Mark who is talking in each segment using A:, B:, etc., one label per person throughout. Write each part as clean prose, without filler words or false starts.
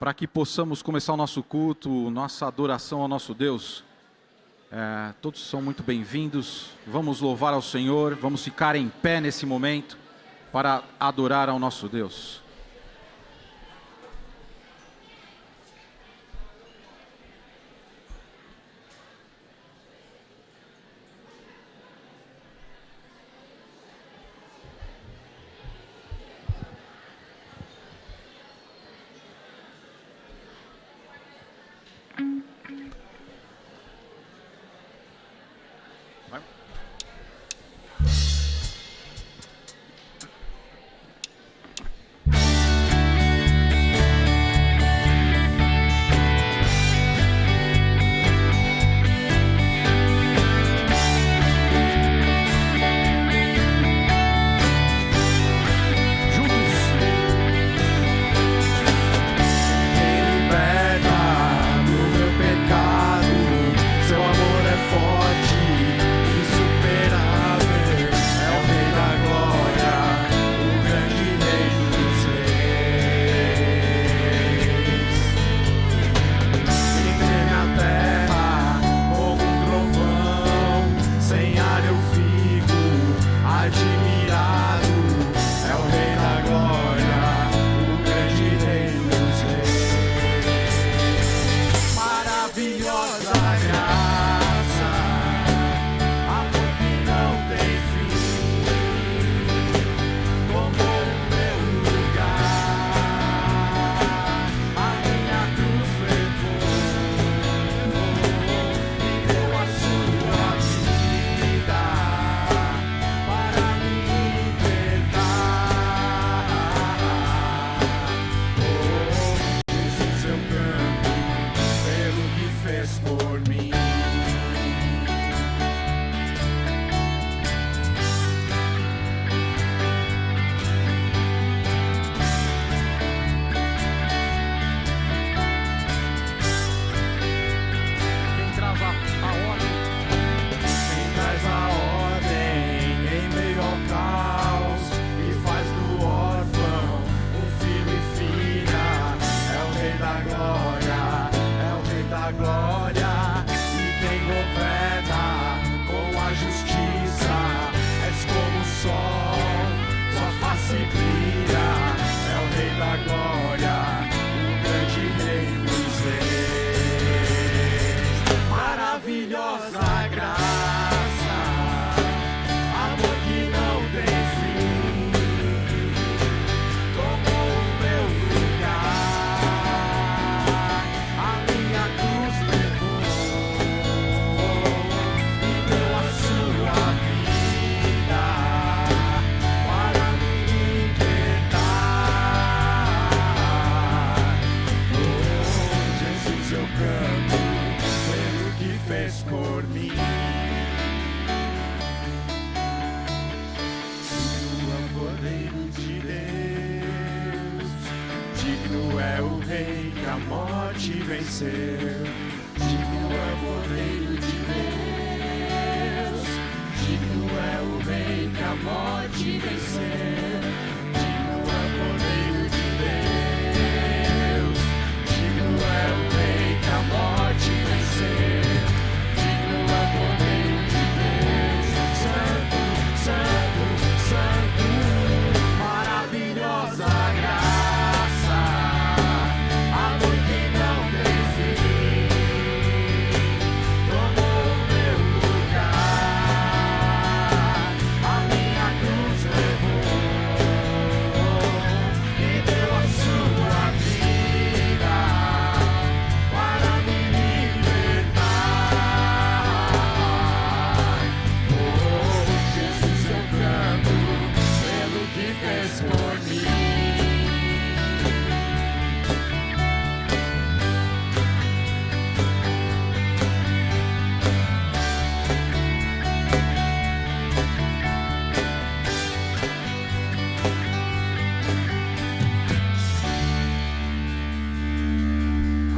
A: para que possamos começar o nosso culto, nossa adoração ao nosso Deus. Todos são muito bem-vindos. Vamos louvar ao Senhor, vamos ficar em pé nesse momento para adorar ao nosso Deus.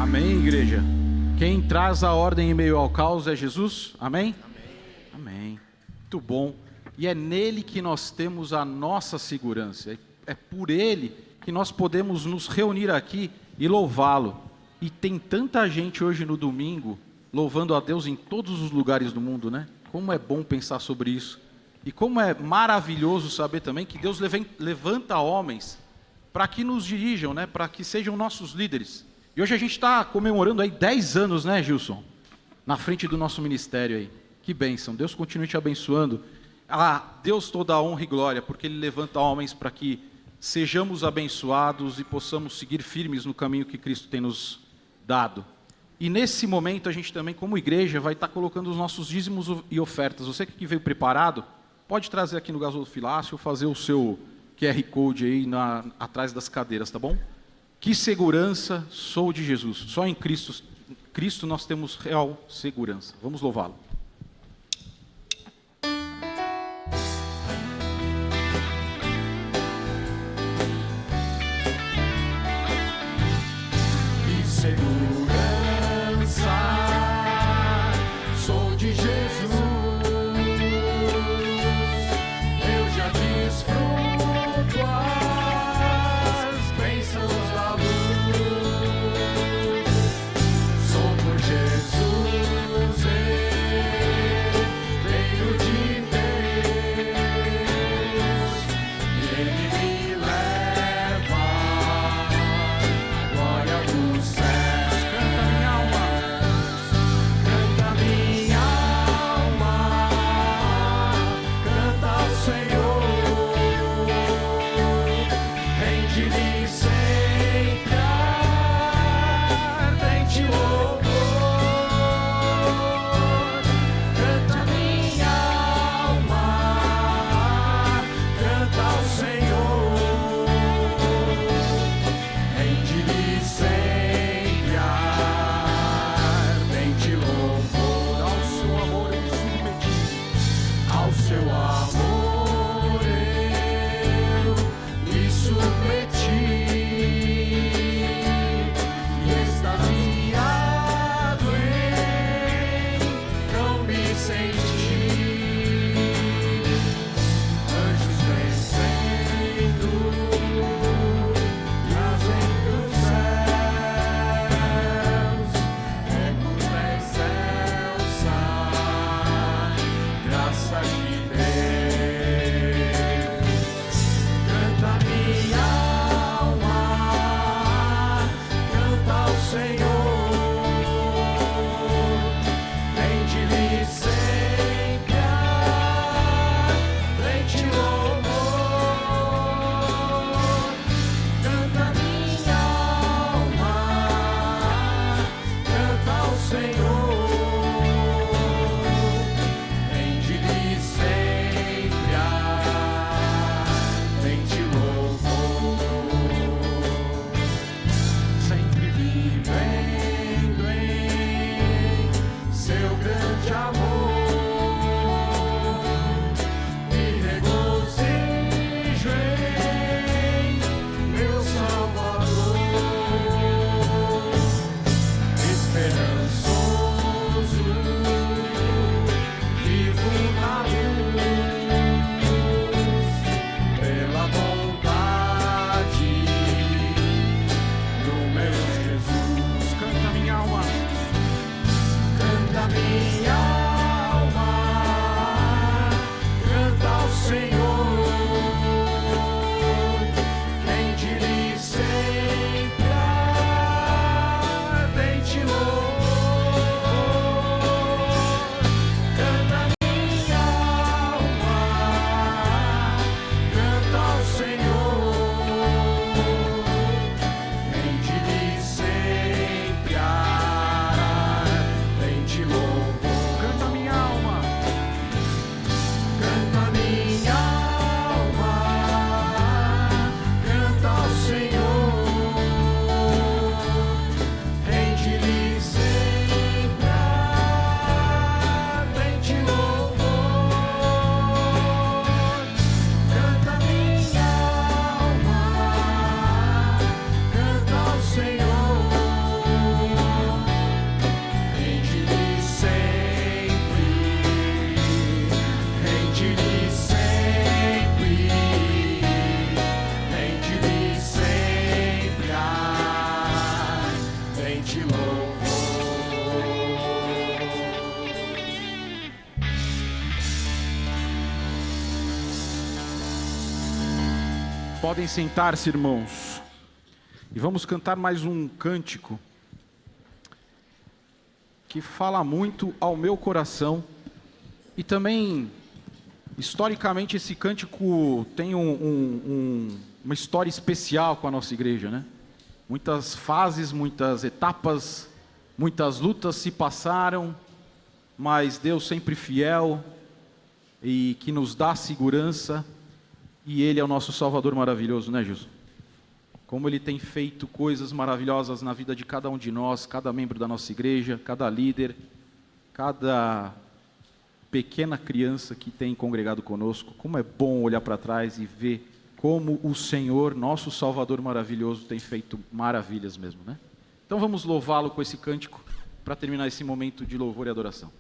A: Amém, igreja? Quem traz a ordem em meio ao caos é Jesus? Amém? Amém. Muito bom. E é nele que nós temos a nossa segurança. É por ele que nós podemos nos reunir aqui e louvá-lo. E tem tanta gente hoje no domingo louvando a Deus em todos os lugares do mundo, né? Como é bom pensar sobre isso. E como é maravilhoso saber também que Deus levanta homens para que nos dirijam, né? Para que sejam nossos líderes. E hoje a gente está comemorando aí 10 anos, né, Gilson? Na frente do nosso ministério aí. Que bênção. Deus continue te abençoando. A Deus toda a honra e glória, porque Ele levanta homens para que sejamos abençoados e possamos seguir firmes no caminho que Cristo tem nos dado. E nesse momento a gente também, como igreja, vai estar colocando os nossos dízimos e ofertas. Você que veio preparado, pode trazer aqui no gasofilácio, fazer o seu QR Code aí atrás das cadeiras, tá bom? Que segurança sou de Jesus. Só em Cristo nós temos real segurança. Vamos louvá-lo.
B: Sou de Jesus, eu já desfruto as bênçãos da luz. Sou por Jesus, eu venho de Deus, e Ele me leva à glória do céu. Graça de Deus.
A: Podem sentar-se, irmãos. E vamos cantar mais um cântico que fala muito ao meu coração. E também, historicamente, esse cântico tem uma história especial com a nossa igreja, né? Muitas fases, muitas etapas, muitas lutas se passaram, mas Deus sempre fiel e que nos dá segurança. E Ele é o nosso Salvador maravilhoso, né, Gilson? Como Ele tem feito coisas maravilhosas na vida de cada um de nós, cada membro da nossa igreja, cada líder, cada pequena criança que tem congregado conosco. Como é bom olhar para trás e ver como o Senhor, nosso Salvador maravilhoso, tem feito maravilhas mesmo, né? Então vamos louvá-lo com esse cântico para terminar esse momento de louvor e adoração.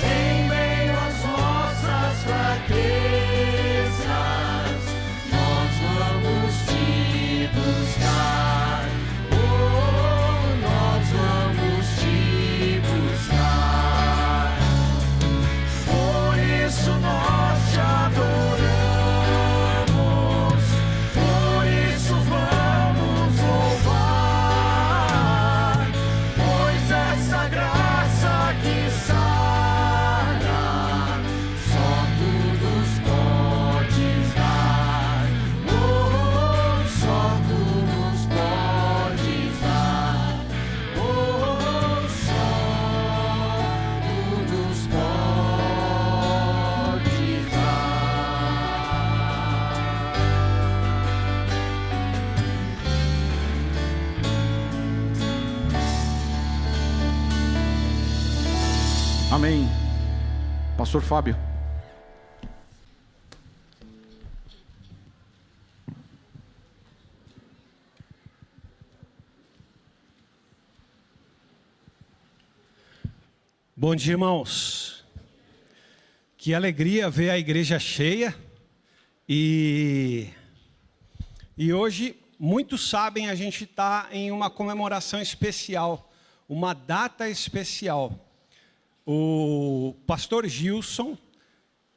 B: Em meio às nossas fraquezas,
A: Amém. Pastor Fábio.
C: Bom dia, irmãos. Que alegria ver a igreja cheia. E hoje, muitos sabem, a gente está em uma comemoração especial, uma data especial. O pastor Gilson,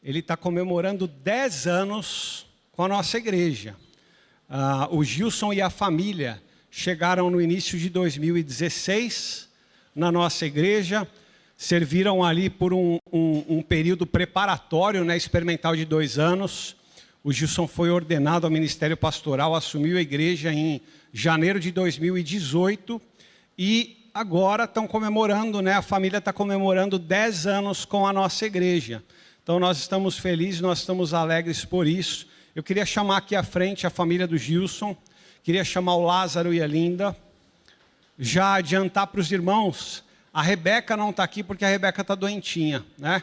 C: ele está comemorando 10 anos com a nossa igreja. O Gilson e a família chegaram no início de 2016 na nossa igreja, serviram ali por um período preparatório, né, experimental de 2 anos. O Gilson foi ordenado ao ministério pastoral, assumiu a igreja em janeiro de 2018 e agora estão comemorando, né, a família está comemorando 10 anos com a nossa igreja. Então nós estamos felizes, nós estamos alegres por isso. Eu queria chamar aqui à frente a família do Gilson, queria chamar o Lázaro e a Linda. Já adiantar para os irmãos, a Rebeca não está aqui porque a Rebeca está doentinha, né?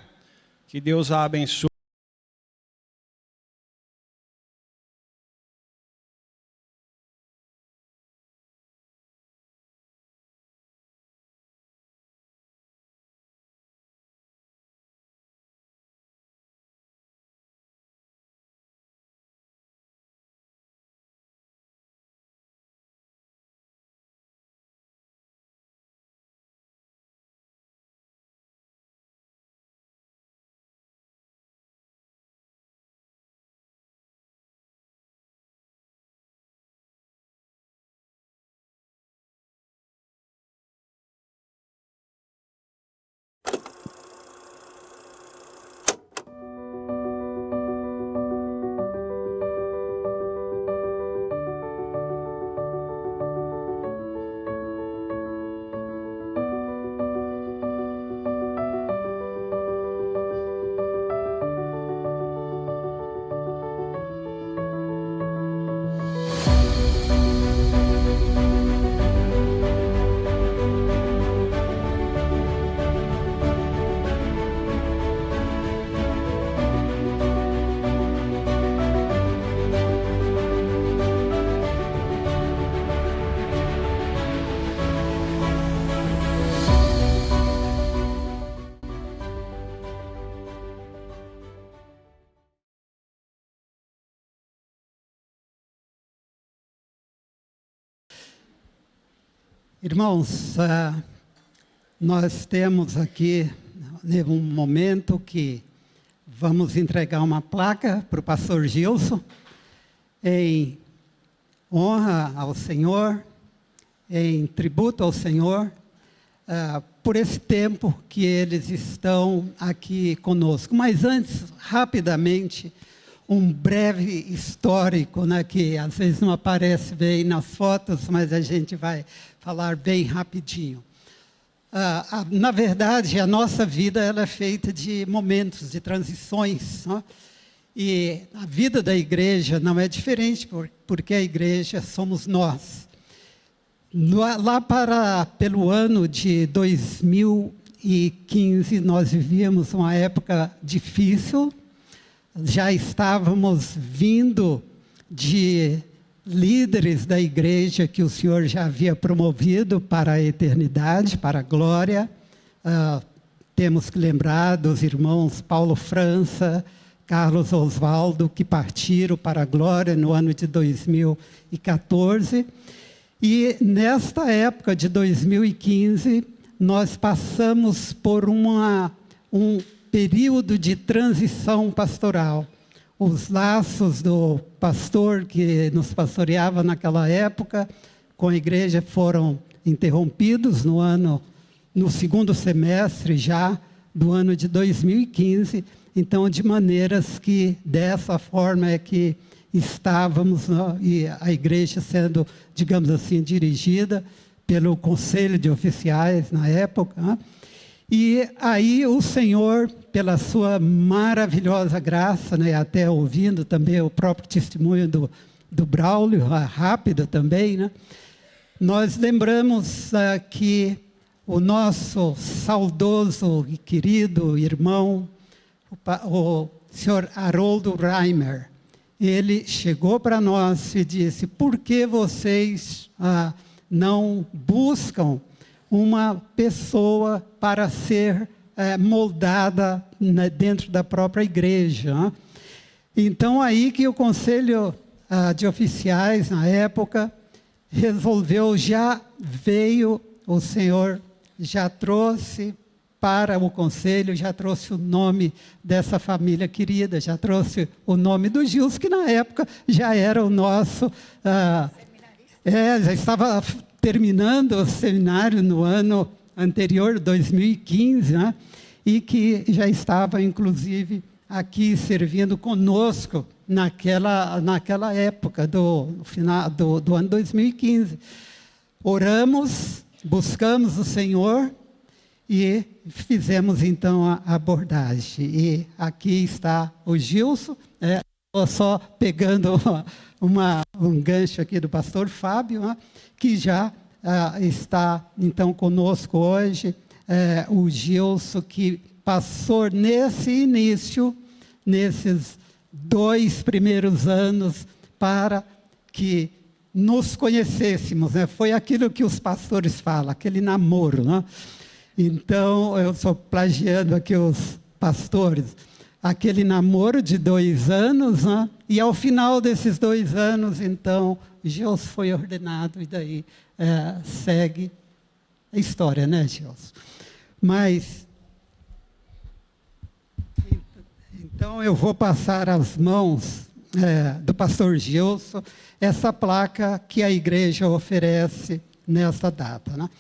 C: Que Deus a abençoe.
D: Irmãos, nós temos aqui um momento que vamos entregar uma placa para o pastor Gilson, em honra ao Senhor, em tributo ao Senhor, por esse tempo que eles estão aqui conosco. Mas antes, rapidamente, um breve histórico, né, que às vezes não aparece bem nas fotos, mas a gente vai falar bem rapidinho. Na verdade, a nossa vida ela é feita de momentos, de transições, né? E a vida da igreja não é diferente, porque a igreja somos nós. Pelo ano de 2015, nós vivíamos uma época difícil, já estávamos vindo de líderes da igreja que o Senhor já havia promovido para a eternidade, para a glória. Temos que lembrar dos irmãos Paulo França, Carlos Oswaldo, que partiram para a glória no ano de 2014. E nesta época de 2015, nós passamos por um período de transição pastoral. Os laços do pastor que nos pastoreava naquela época com a igreja foram interrompidos no segundo semestre já do ano de 2015. Então, de maneiras que dessa forma é que estávamos, né, e a igreja sendo, digamos assim, dirigida pelo Conselho de Oficiais na época, né? E aí o Senhor, pela sua maravilhosa graça, né, até ouvindo também o próprio testemunho do Braulio, rápido também, né, nós lembramos que o nosso saudoso e querido irmão, o senhor Haroldo Reimer, ele chegou para nós e disse: por que vocês não buscam uma pessoa para ser moldada dentro da própria igreja? Então, aí que o Conselho de Oficiais, na época, resolveu, já veio, o senhor já trouxe para o Conselho, já trouxe o nome dessa família querida, já trouxe o nome do Gilson, que na época já era o nosso... já estava terminando o seminário no ano anterior, 2015, né? E que já estava, inclusive, aqui servindo conosco naquela época, do final do ano 2015. Oramos, buscamos o Senhor e fizemos, então, a abordagem. E aqui está o Gilson, só pegando um gancho aqui do pastor Fábio, né, que já está, então, conosco hoje. O Gilson, que passou nesse início, nesses 2 primeiros anos, para que nos conhecêssemos, né? Foi aquilo que os pastores falam, aquele namoro, né? Então, eu estou plagiando aqui os pastores, aquele namoro de 2 anos, né? E ao final desses 2 anos, então, Gilson foi ordenado, e daí segue a história, né, Gilson? Mas, então, eu vou passar às mãos do pastor Gilson essa placa que a igreja oferece nessa data, né?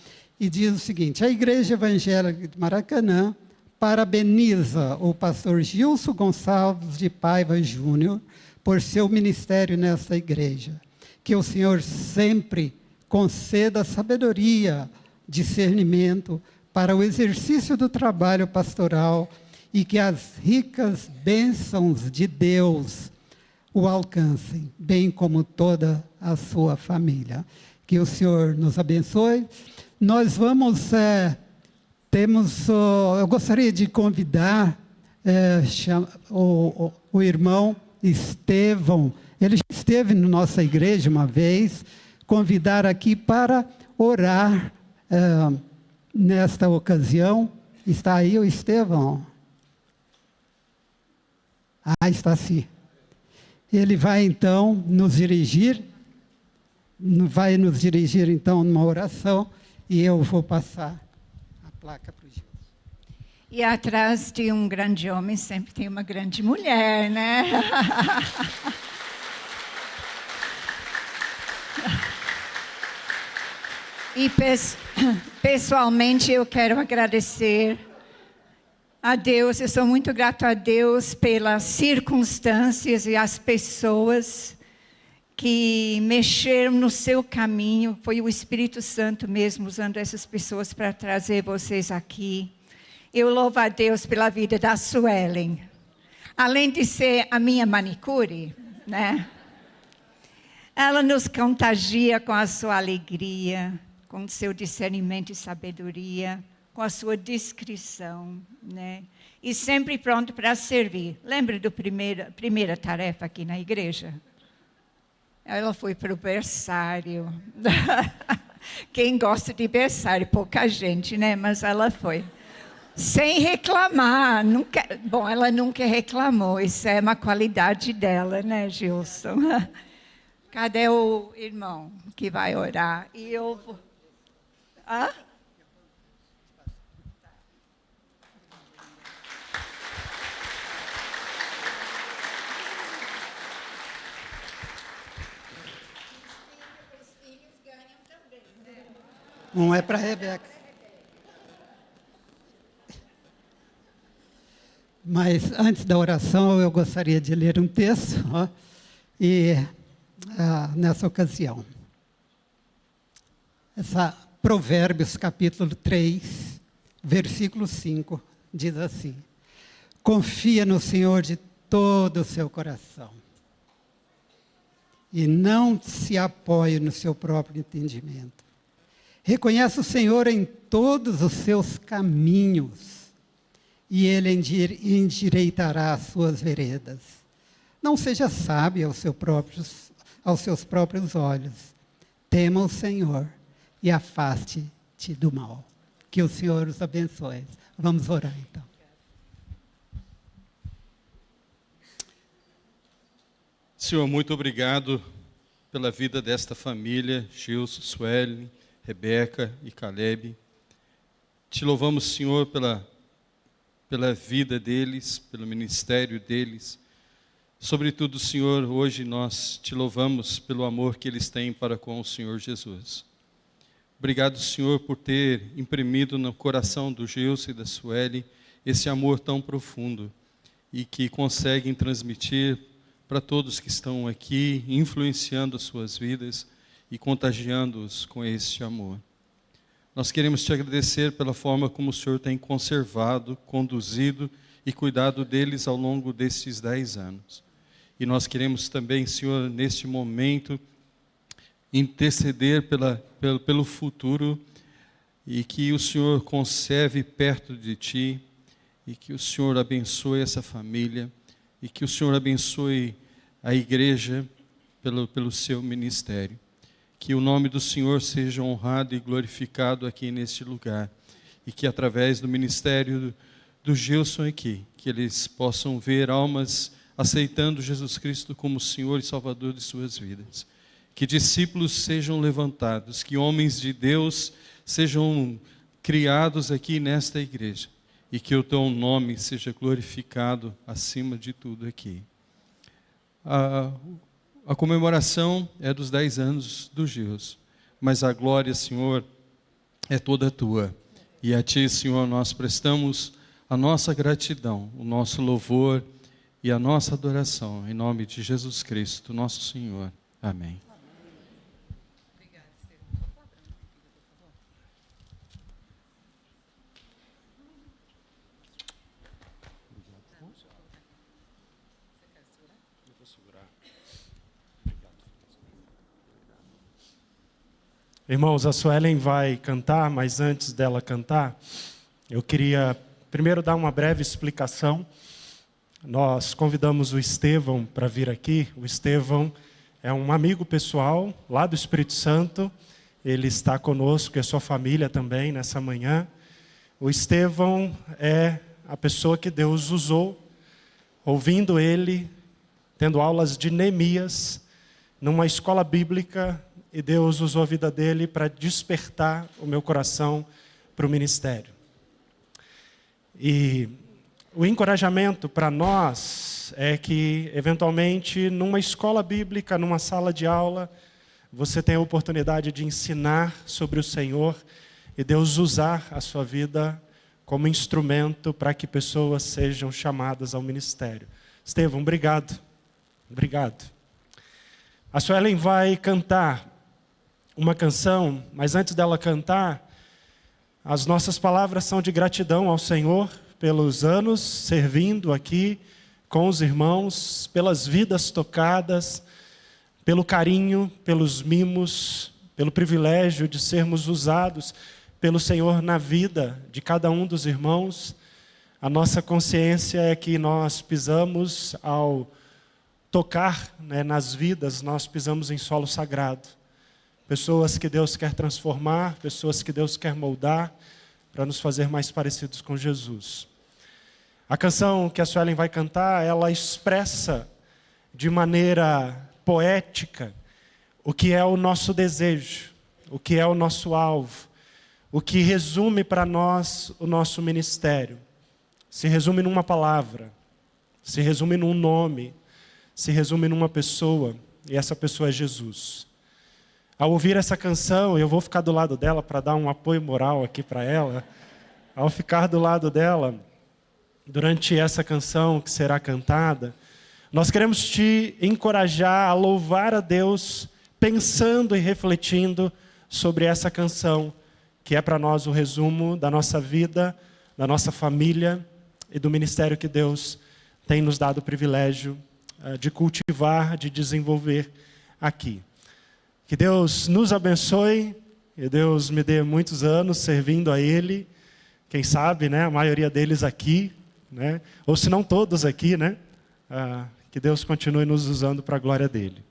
D: E diz o seguinte: a Igreja Evangélica de Maracanã parabeniza o pastor Gilson Gonçalves de Paiva Júnior por seu ministério nessa igreja. Que o Senhor sempre conceda sabedoria, discernimento para o exercício do trabalho pastoral, e que as ricas bênçãos de Deus o alcancem, bem como toda a sua família. Que o Senhor nos abençoe. Nós vamos, eu gostaria de convidar o irmão Estevão. Ele já esteve na nossa igreja uma vez, convidar aqui para orar nesta ocasião. Está aí o Estevão? Está sim. Ele vai então nos dirigir, então numa oração, e eu vou passar a placa para o Gilson.
E: E atrás de um grande homem sempre tem uma grande mulher, né? E pessoalmente eu quero agradecer a Deus. Eu sou muito grato a Deus pelas circunstâncias e as pessoas que mexeram no seu caminho. Foi o Espírito Santo mesmo usando essas pessoas para trazer vocês aqui. Eu louvo a Deus pela vida da Suelen. Além de ser a minha manicure, né? Ela nos contagia com a sua alegria, com o seu discernimento e sabedoria, com a sua discrição, né? E sempre pronto para servir. Lembra da primeira tarefa aqui na igreja? Ela foi para o berçário. Quem gosta de berçário? Pouca gente, né? Mas ela foi. Sem reclamar. Bom, ela nunca reclamou. Isso é uma qualidade dela, né, Gilson? Cadê o irmão que vai orar? E eu vou... Hã?
D: Um é para a Rebeca. Mas antes da oração, eu gostaria de ler um texto, nessa ocasião. Provérbios, capítulo 3, versículo 5, diz assim: confia no Senhor de todo o seu coração, e não se apoie no seu próprio entendimento. Reconhece o Senhor em todos os seus caminhos, e Ele endireitará as suas veredas. Não seja sábio aos seus próprios olhos. Tema o Senhor e afaste-te do mal. Que o Senhor os abençoe. Vamos orar então.
F: Senhor, muito obrigado pela vida desta família, Gilson, Sueli, Rebeca e Caleb. Te louvamos, Senhor, pela vida deles, pelo ministério deles. Sobretudo, Senhor, hoje nós te louvamos pelo amor que eles têm para com o Senhor Jesus. Obrigado, Senhor, por ter imprimido no coração do Gilson e da Sueli esse amor tão profundo e que conseguem transmitir para todos que estão aqui, influenciando as suas vidas e contagiando-os com esse amor. Nós queremos te agradecer pela forma como o Senhor tem conservado, conduzido e cuidado deles ao longo desses 10 anos. E nós queremos também, Senhor, neste momento, interceder pelo futuro e que o Senhor conserve perto de Ti e que o Senhor abençoe essa família e que o Senhor abençoe a igreja pelo seu ministério. Que o nome do Senhor seja honrado e glorificado aqui neste lugar e que através do ministério do Gilson aqui, que eles possam ver almas aceitando Jesus Cristo como Senhor e Salvador de suas vidas. Que discípulos sejam levantados, que homens de Deus sejam criados aqui nesta igreja e que o teu nome seja glorificado acima de tudo aqui. A comemoração é dos 10 anos do Gilson, mas a glória, Senhor, é toda tua. E a Ti, Senhor, nós prestamos a nossa gratidão, o nosso louvor e a nossa adoração, em nome de Jesus Cristo, nosso Senhor. Amém.
C: Irmãos, a Suelen vai cantar, mas antes dela cantar, eu queria primeiro dar uma breve explicação. Nós convidamos o Estevão para vir aqui. O Estevão é um amigo pessoal lá do Espírito Santo. Ele está conosco e a sua família também nessa manhã. O Estevão é a pessoa que Deus usou, ouvindo ele, tendo aulas de Neemias, numa escola bíblica, e Deus usou a vida dele para despertar o meu coração para o ministério. E o encorajamento para nós é que, eventualmente, numa escola bíblica, numa sala de aula, você tem a oportunidade de ensinar sobre o Senhor e Deus usar a sua vida como instrumento para que pessoas sejam chamadas ao ministério. Estevão, obrigado. Obrigado. A Suelen vai cantar uma canção, mas antes dela cantar, as nossas palavras são de gratidão ao Senhor pelos anos servindo aqui com os irmãos, pelas vidas tocadas, pelo carinho, pelos mimos, pelo privilégio de sermos usados pelo Senhor na vida de cada um dos irmãos. A nossa consciência é que nós pisamos ao tocar, nas vidas, nós pisamos em solo sagrado. Pessoas que Deus quer transformar, pessoas que Deus quer moldar para nos fazer mais parecidos com Jesus. A canção que a Suelen vai cantar, ela expressa de maneira poética o que é o nosso desejo, o que é o nosso alvo, o que resume para nós o nosso ministério. Se resume numa palavra, se resume num nome, se resume numa pessoa, e essa pessoa é Jesus. Ao ouvir essa canção, eu vou ficar do lado dela para dar um apoio moral aqui para ela. Ao ficar do lado dela, durante essa canção que será cantada, nós queremos te encorajar a louvar a Deus, pensando e refletindo sobre essa canção, que é para nós o resumo da nossa vida, da nossa família e do ministério que Deus tem nos dado o privilégio de cultivar, de desenvolver aqui. Que Deus nos abençoe
G: E Deus me dê muitos anos servindo a Ele. Quem sabe, né? A maioria deles aqui, né? Ou se não todos aqui, né? Que Deus continue nos usando para a glória dEle.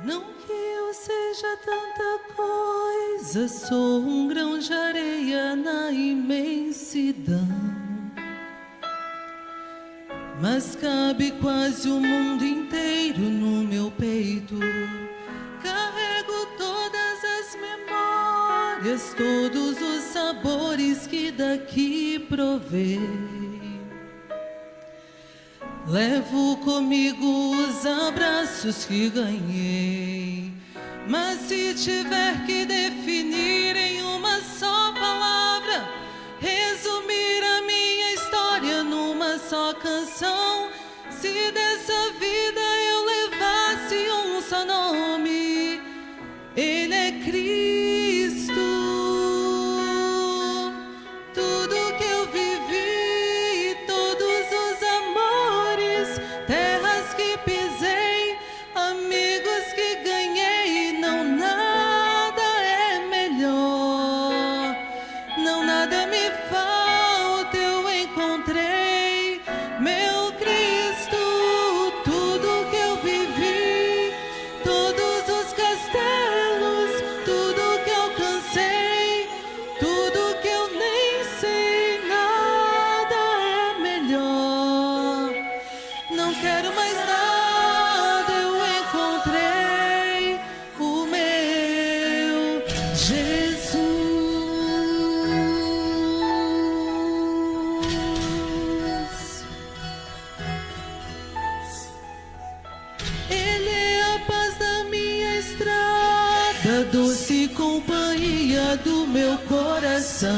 H: Não que eu seja tanta coisa, sou um grão de areia na imensidão. Mas cabe quase o mundo inteiro no meu peito. Carrego todas as memórias, todos os sabores que daqui provei. Levo comigo os abraços que ganhei. Mas se tiver que definir em uma só palavra, resumir a minha história numa só canção, se dessa vida eu levasse um só nome, Ele é Cristo. Tudo que eu vivi, todos os amores, terras que pisei, amigos que ganhei, não nada é melhor, não nada me falta, eu encontrei meu Cristo. Tudo que eu vivi, todos os castelos, tudo que alcancei, tudo que eu nem sei, nada é melhor. Não quero mais nada, eu encontrei o meu Jesus. Ele é a paz da minha estrada, doce companhia do meu coração.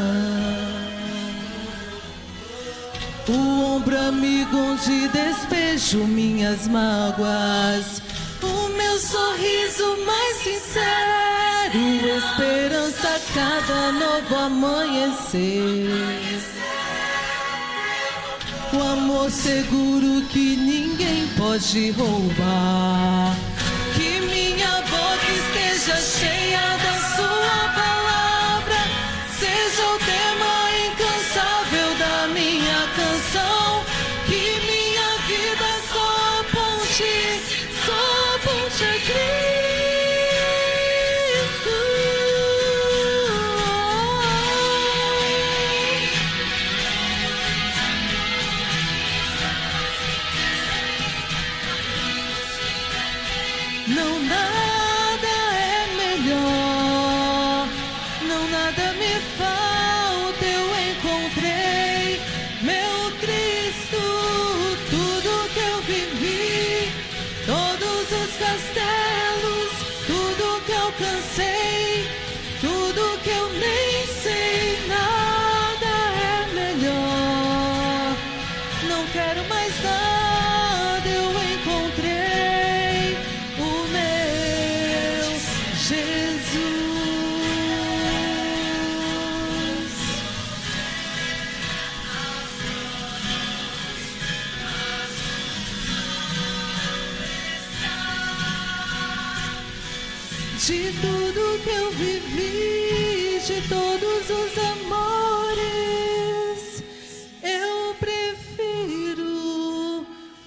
H: O ombro amigo onde despejo minhas mágoas, o meu sorriso mais sincero, esperança a cada novo amanhecer. O amor seguro que ninguém pode roubar. Que minha boca esteja cheia da sua palavra, seja o tema incansável da minha canção. Que minha vida só aponte a Cristo. Não nada é melhor, não nada me falta, eu encontrei meu Cristo. Tudo que eu vivi, todos os castelos, tudo que alcancei, tudo que eu nem sei, nada é melhor. Não quero mais nada, eu encontrei o meu Jesus. De tudo que eu vivi, de todos os amores, eu prefiro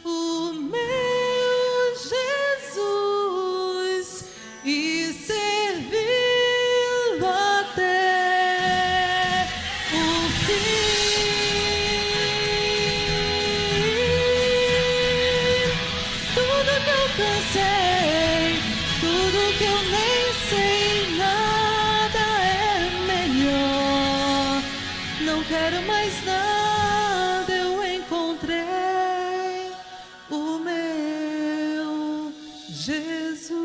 H: o meu Jesus e servi-lo até o fim. Tudo que eu alcancei, tudo que eu nem sei, nada é melhor. Não quero mais nada, eu encontrei o meu Jesus.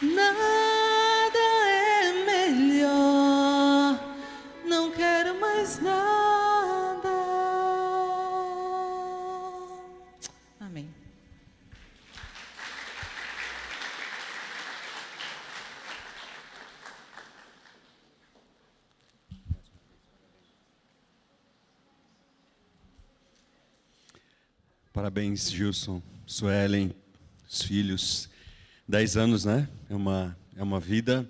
H: Nada é melhor, não quero mais nada.
I: Parabéns, Gilson, Suelen, os filhos. 10 anos, né? É uma vida.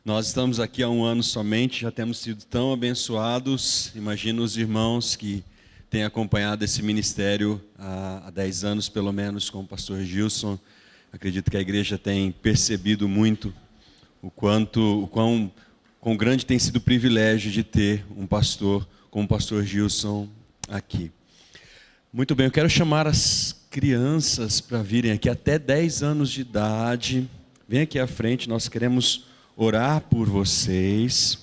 I: Nós estamos aqui há 1 ano somente, já temos sido tão abençoados. Imagino os irmãos que têm acompanhado esse ministério há 10 anos, pelo menos, com o pastor Gilson. Acredito que a igreja tem percebido muito o quão grande tem sido o privilégio de ter um pastor como o pastor Gilson aqui. Muito bem, eu quero chamar as crianças para virem aqui até 10 anos de idade. Vem aqui à frente, nós queremos orar por vocês.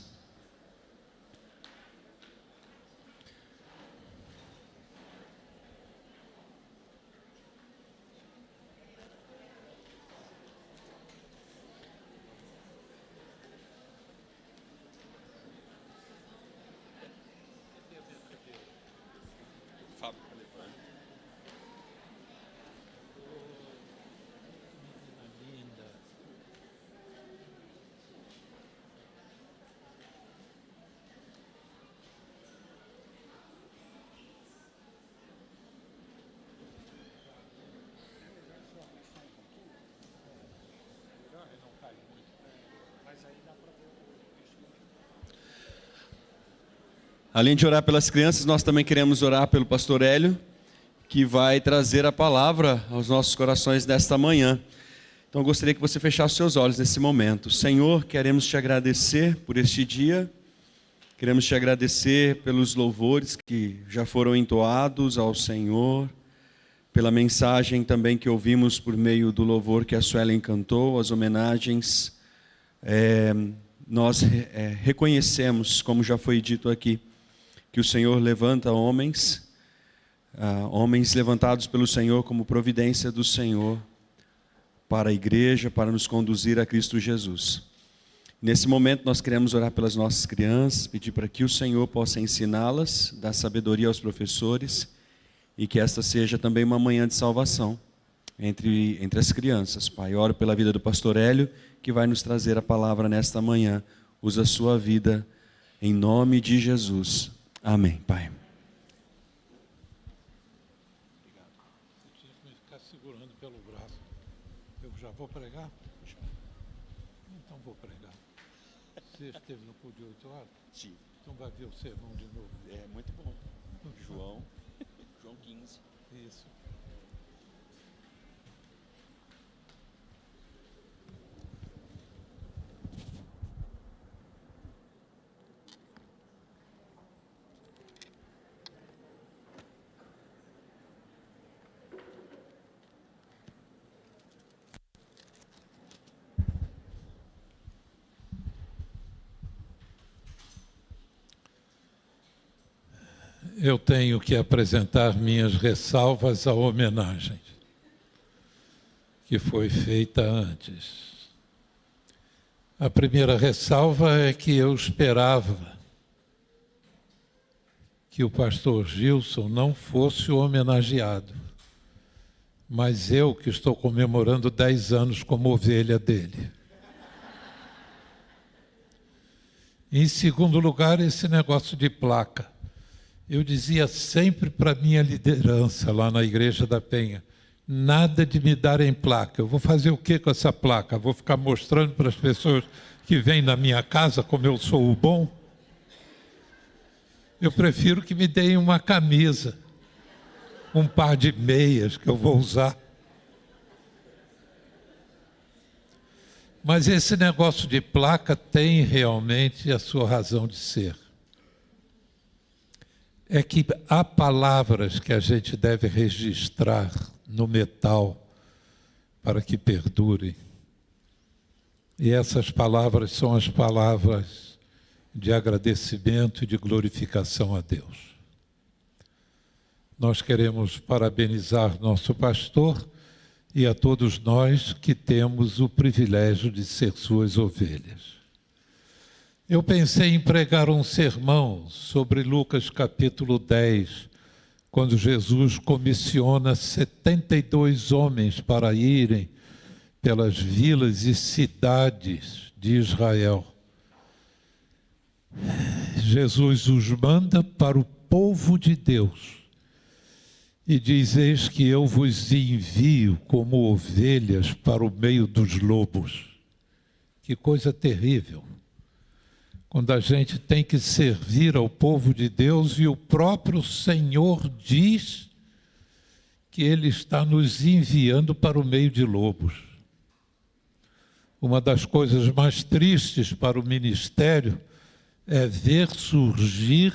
I: Além de orar pelas crianças, nós também queremos orar pelo pastor Hélio, que vai trazer a palavra aos nossos corações nesta manhã. Então eu gostaria que você fechasse seus olhos nesse momento. Senhor, queremos te agradecer por este dia, queremos te agradecer pelos louvores que já foram entoados ao Senhor, pela mensagem também que ouvimos por meio do louvor que a Suelen cantou, as homenagens. Nós reconhecemos, como já foi dito aqui, que o Senhor levanta homens levantados pelo Senhor como providência do Senhor para a igreja, para nos conduzir a Cristo Jesus. Nesse momento nós queremos orar pelas nossas crianças, pedir para que o Senhor possa ensiná-las, dar sabedoria aos professores e que esta seja também uma manhã de salvação entre as crianças. Pai, oro pela vida do pastor Hélio, que vai nos trazer a palavra nesta manhã. Usa a sua vida em nome de Jesus. Amém, Pai.
J: Tinha que me ficar segurando pelo braço. Eu já vou pregar? Então vou pregar. Você esteve no culto de 8 horas?
I: Sim.
J: Então vai ver o sermão de novo.
I: É muito bom. João 15.
J: Isso. Eu tenho que apresentar minhas ressalvas à homenagem que foi feita antes. A primeira ressalva é que eu esperava que o pastor Gilson não fosse homenageado, mas eu que estou comemorando 10 anos como ovelha dele. Em segundo lugar, esse negócio de placa. Eu dizia sempre para a minha liderança lá na Igreja da Penha, nada de me darem placa. Eu vou fazer o que com essa placa? Vou ficar mostrando para as pessoas que vêm na minha casa como eu sou o bom? Eu prefiro que me deem uma camisa, um par de meias que eu vou usar. Mas esse negócio de placa tem realmente a sua razão de ser. É que há palavras que a gente deve registrar no metal para que perdurem. E essas palavras são as palavras de agradecimento e de glorificação a Deus. Nós queremos parabenizar nosso pastor e a todos nós que temos o privilégio de ser suas ovelhas. Eu pensei em pregar um sermão sobre Lucas capítulo 10, quando Jesus comissiona 72 homens para irem pelas vilas e cidades de Israel. Jesus os manda para o povo de Deus. e diz: eis que eu vos envio como ovelhas para o meio dos lobos. Que coisa terrível, quando a gente tem que servir ao povo de Deus e o próprio Senhor diz que Ele está nos enviando para o meio de lobos. Uma das coisas mais tristes para o ministério é ver surgir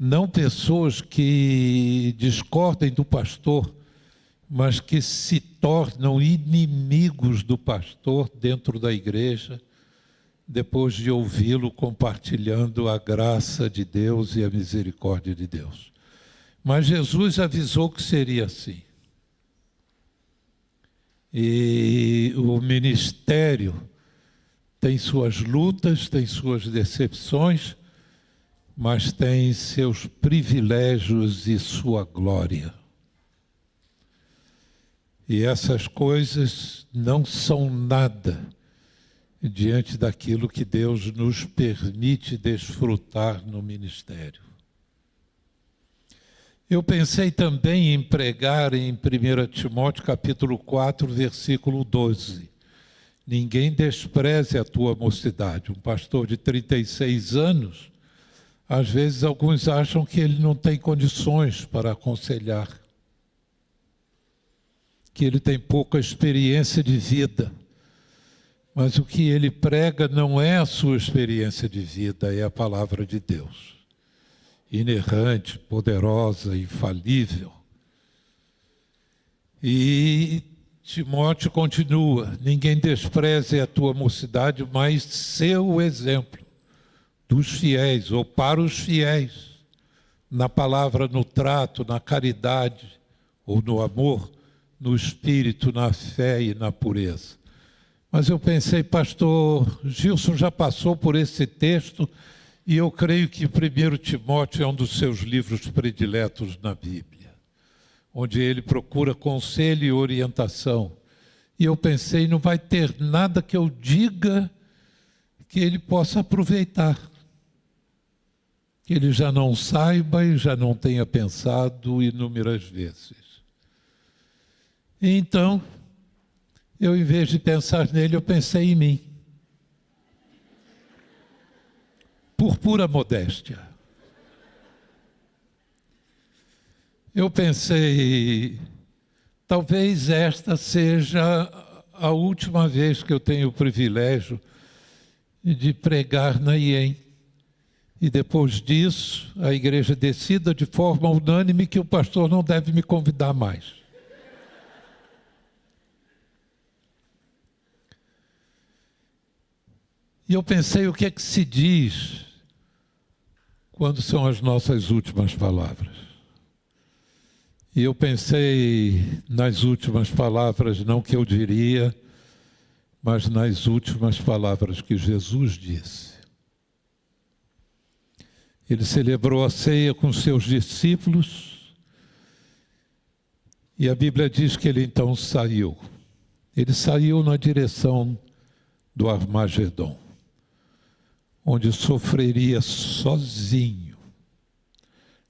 J: não pessoas que discordem do pastor, mas que se tornam inimigos do pastor dentro da igreja, depois de ouvi-lo compartilhando a graça de Deus e a misericórdia de Deus. Mas Jesus avisou que seria assim. E o ministério tem suas lutas, tem suas decepções, mas tem seus privilégios e sua glória. E essas coisas não são nada diante daquilo que Deus nos permite desfrutar no ministério. Eu pensei também em pregar em 1 Timóteo capítulo 4, versículo 12. Ninguém despreze a tua mocidade. Um pastor de 36 anos, às vezes alguns acham que ele não tem condições para aconselhar, que ele tem pouca experiência de vida. Mas o que ele prega não é a sua experiência de vida, é a palavra de Deus. Inerrante, poderosa, infalível. E Timóteo continua: ninguém despreze a tua mocidade, mas seu exemplo dos fiéis, ou para os fiéis, na palavra, no trato, na caridade, ou no amor, no espírito, na fé e na pureza. Mas eu pensei, pastor Gilson já passou por esse texto, e eu creio que 1 Timóteo é um dos seus livros prediletos na Bíblia, onde ele procura conselho e orientação. E eu pensei, não vai ter nada que eu diga que ele possa aproveitar, que ele já não saiba e já não tenha pensado inúmeras vezes. Então, eu, em vez de pensar nele, eu pensei em mim. Por pura modéstia. Eu pensei, talvez esta seja a última vez que eu tenho o privilégio de pregar na IEM. E depois disso, a igreja decida de forma unânime que o pastor não deve me convidar mais. E eu pensei, o que é que se diz quando são as nossas últimas palavras? E eu pensei nas últimas palavras, não que eu diria, mas nas últimas palavras que Jesus disse. Ele celebrou a ceia com seus discípulos e a Bíblia diz que ele então saiu. Ele saiu na direção do Armagedon, onde sofreria sozinho.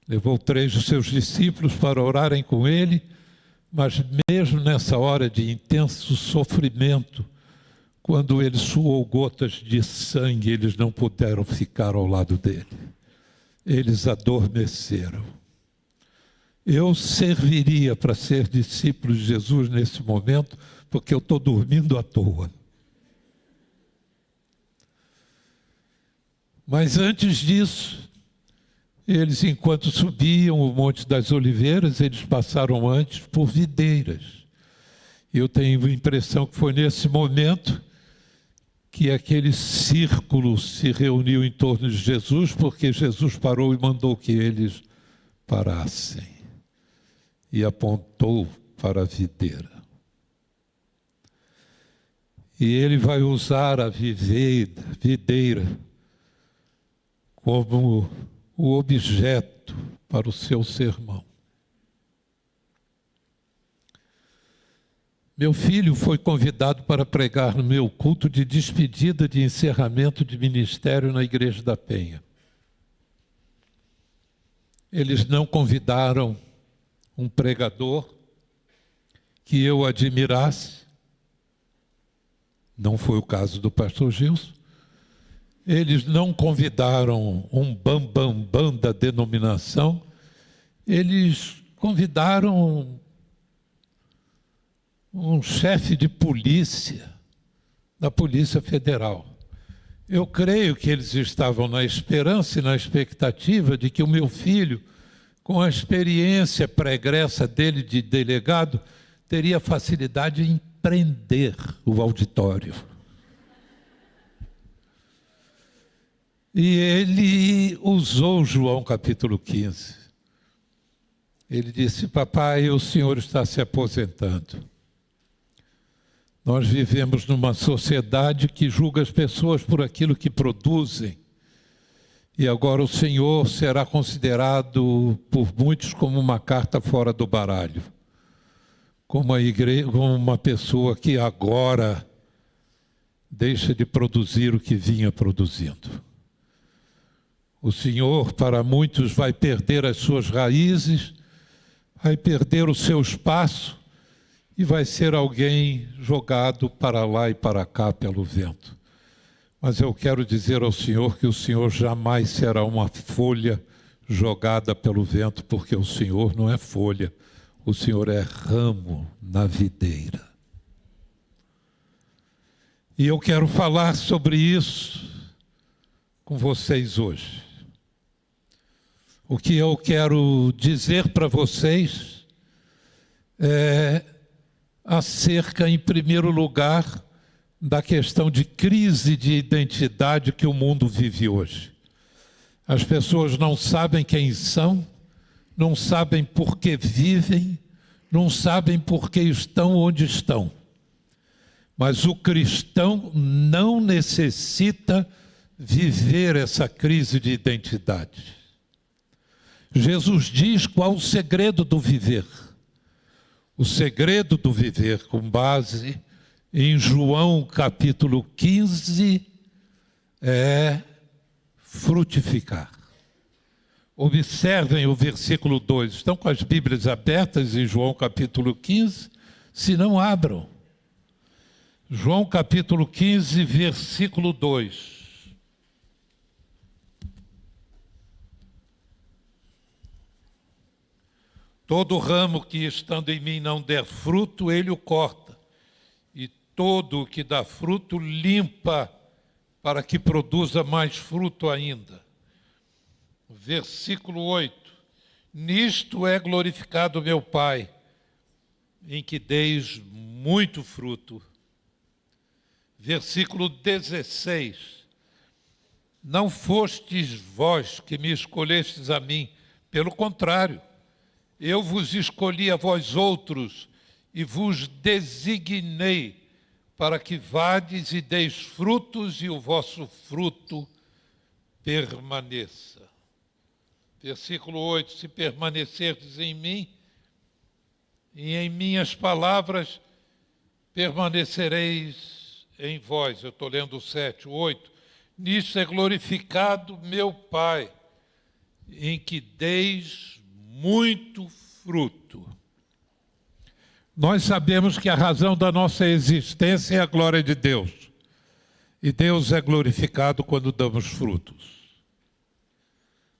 J: Levou 3 dos seus discípulos para orarem com ele, mas mesmo nessa hora de intenso sofrimento, quando ele suou gotas de sangue, eles não puderam ficar ao lado dele. Eles adormeceram. Eu serviria para ser discípulo de Jesus nesse momento, porque eu estou dormindo à toa. Mas antes disso, eles, enquanto subiam o Monte das Oliveiras, eles passaram antes por videiras. Eu tenho a impressão que foi nesse momento que aquele círculo se reuniu em torno de Jesus, porque Jesus parou e mandou que eles parassem. E apontou para a videira. E ele vai usar a videira como o objeto para o seu sermão. Meu filho foi convidado para pregar no meu culto de despedida de encerramento de ministério na Igreja da Penha. Eles não convidaram um pregador que eu admirasse. Não foi o caso do pastor Gilson. Eles não convidaram um bambambam da denominação, eles convidaram um chefe de polícia, da Polícia Federal. Eu creio que eles estavam na esperança e na expectativa de que o meu filho, com a experiência pregressa dele de delegado, teria facilidade em prender o auditório. E ele usou João capítulo 15. Ele disse: papai, o senhor está se aposentando. Nós vivemos numa sociedade que julga as pessoas por aquilo que produzem. E agora o senhor será considerado por muitos como uma carta fora do baralho. Como uma pessoa que agora deixa de produzir o que vinha produzindo. O senhor, para muitos, vai perder as suas raízes, vai perder o seu espaço, e vai ser alguém jogado para lá e para cá pelo vento. Mas eu quero dizer ao Senhor que o Senhor jamais será uma folha jogada pelo vento, porque o Senhor não é folha, o Senhor é ramo na videira. E eu quero falar sobre isso com vocês hoje. O que eu quero dizer para vocês é acerca, em primeiro lugar, da questão de crise de identidade que o mundo vive hoje. As pessoas não sabem quem são, não sabem por que vivem, não sabem por que estão onde estão. Mas o cristão não necessita viver essa crise de identidade. Jesus diz qual o segredo do viver. O segredo do viver, com base em João capítulo 15, é frutificar. Observem o versículo 2. Estão com as Bíblias abertas em João capítulo 15? Se não, abram. João capítulo 15, versículo 2. Todo ramo que estando em mim não der fruto, ele o corta. E todo o que dá fruto, limpa, para que produza mais fruto ainda. Versículo 8. Nisto é glorificado meu Pai, em que deis muito fruto. Versículo 16. Não fostes vós que me escolhestes a mim, pelo contrário, eu vos escolhi a vós outros e vos designei para que vades e deis frutos e o vosso fruto permaneça. Versículo 8, se permanecerdes em mim e em minhas palavras, permanecereis em vós. Eu estou lendo o 7, o 8. Nisso é glorificado meu Pai, em que deis muito fruto. Nós sabemos que a razão da nossa existência é a glória de Deus. E Deus é glorificado quando damos frutos.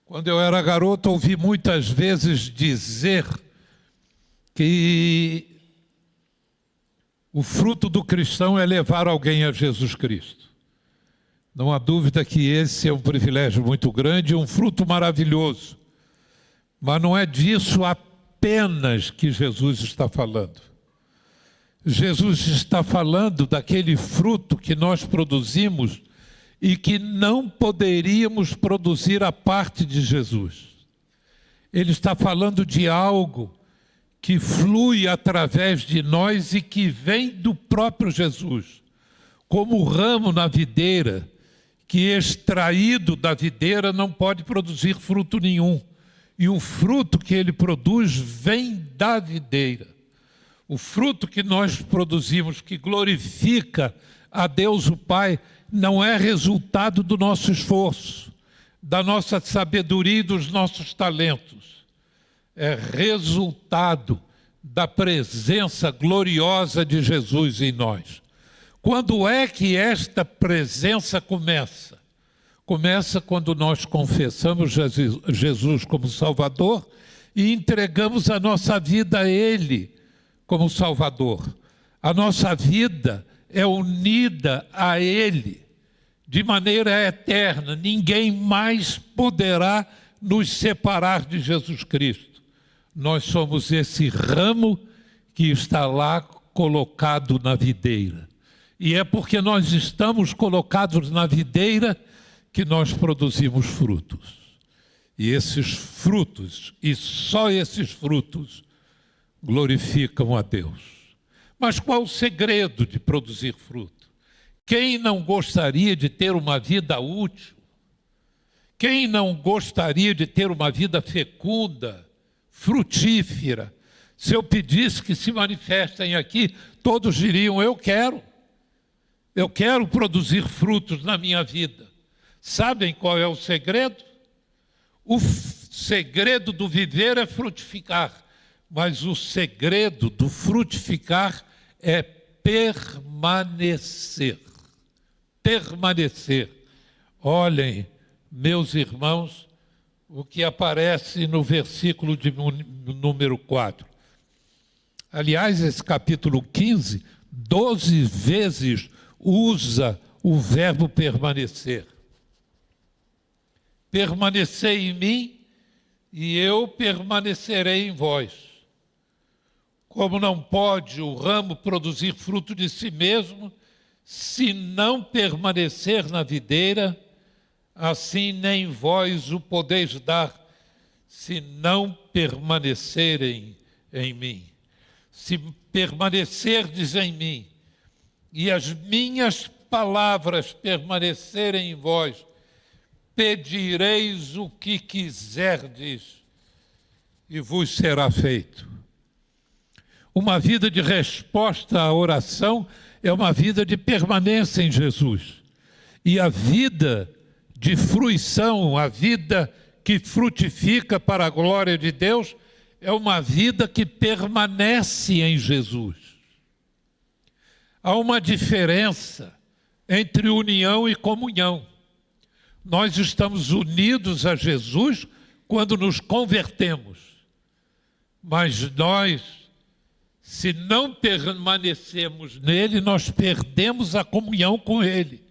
J: Quando eu era garoto, ouvi muitas vezes dizer que o fruto do cristão é levar alguém a Jesus Cristo. Não há dúvida que esse é um privilégio muito grande, um fruto maravilhoso. Mas não é disso apenas que Jesus está falando. Jesus está falando daquele fruto que nós produzimos e que não poderíamos produzir à parte de Jesus. Ele está falando de algo que flui através de nós e que vem do próprio Jesus. Como o ramo na videira, que extraído da videira não pode produzir fruto nenhum. E o fruto que ele produz vem da videira. O fruto que nós produzimos, que glorifica a Deus o Pai, não é resultado do nosso esforço, da nossa sabedoria e dos nossos talentos. é resultado da presença gloriosa de Jesus em nós. Quando é que esta presença começa? Começa quando nós confessamos Jesus como Salvador e entregamos a nossa vida a Ele como Salvador. A nossa vida é unida a Ele de maneira eterna. Ninguém mais poderá nos separar de Jesus Cristo. Nós somos esse ramo que está lá colocado na videira. E é porque nós estamos colocados na videira que nós produzimos frutos. E esses frutos, e só esses frutos, glorificam a Deus. Mas qual o segredo de produzir fruto? Quem não gostaria de ter uma vida útil? Quem não gostaria de ter uma vida fecunda, frutífera? Se eu pedisse que se manifestem aqui, todos diriam: eu quero produzir frutos na minha vida. Sabem qual é o segredo? O segredo do viver é frutificar, mas o segredo do frutificar é permanecer. Permanecer. Olhem, meus irmãos, o que aparece no versículo de número 4. Aliás, esse capítulo 15, 12 vezes usa o verbo permanecer. Permanecei em mim e eu permanecerei em vós. Como não pode o ramo produzir fruto de si mesmo, se não permanecer na videira, assim nem vós o podeis dar, se não permanecerem em mim. Se permanecerdes em mim, e as minhas palavras permanecerem em vós, pedireis o que quiserdes, e vos será feito. Uma vida de resposta à oração é uma vida de permanência em Jesus. E a vida de fruição, a vida que frutifica para a glória de Deus, é uma vida que permanece em Jesus. Há uma diferença entre união e comunhão. Nós estamos unidos a Jesus quando nos convertemos. Mas nós, se não permanecemos nele, nós perdemos a comunhão com ele.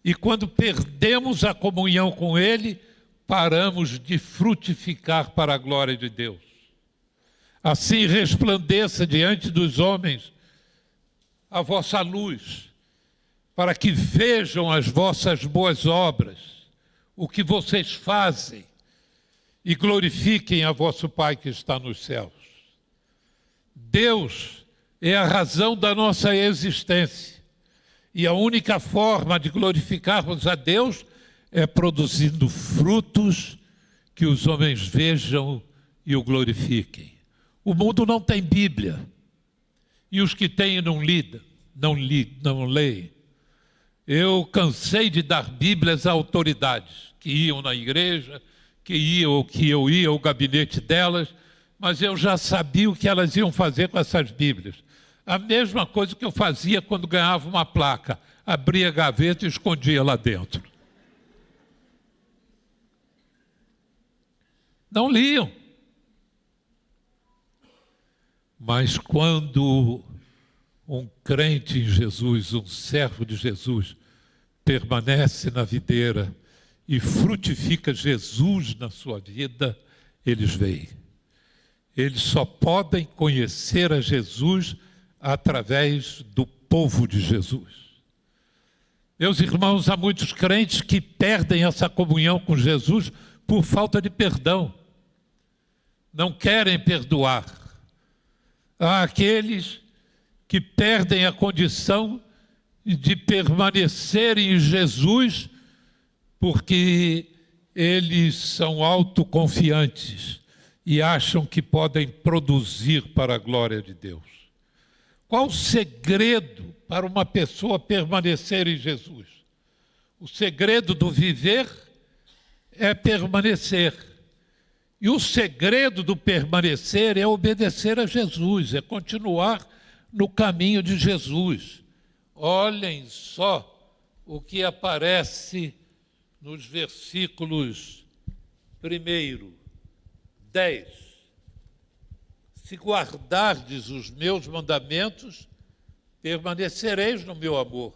J: E quando perdemos a comunhão com ele, paramos de frutificar para a glória de Deus. Assim resplandeça diante dos homens a vossa luz, para que vejam as vossas boas obras, o que vocês fazem, e glorifiquem a vosso Pai que está nos céus. Deus é a razão da nossa existência. E a única forma de glorificarmos a Deus é produzindo frutos que os homens vejam e o glorifiquem. O mundo não tem Bíblia. E os que têm não leem. Eu cansei de dar Bíblias a autoridades que iam na igreja, que eu ia ao gabinete delas, mas eu já sabia o que elas iam fazer com essas Bíblias. A mesma coisa que eu fazia quando ganhava uma placa. Abria a gaveta e escondia lá dentro. Não liam. Mas quando um crente em Jesus, um servo de Jesus, permanece na videira e frutifica Jesus na sua vida, eles veem. Eles só podem conhecer a Jesus através do povo de Jesus. Meus irmãos, há muitos crentes que perdem essa comunhão com Jesus por falta de perdão. Não querem perdoar. Há aqueles que perdem a condição de permanecer em Jesus porque eles são autoconfiantes e acham que podem produzir para a glória de Deus. Qual o segredo para uma pessoa permanecer em Jesus? O segredo do viver é permanecer. E o segredo do permanecer é obedecer a Jesus, é continuar no caminho de Jesus. Olhem só o que aparece nos versículos 1, 10. Se guardardes os meus mandamentos, permanecereis no meu amor,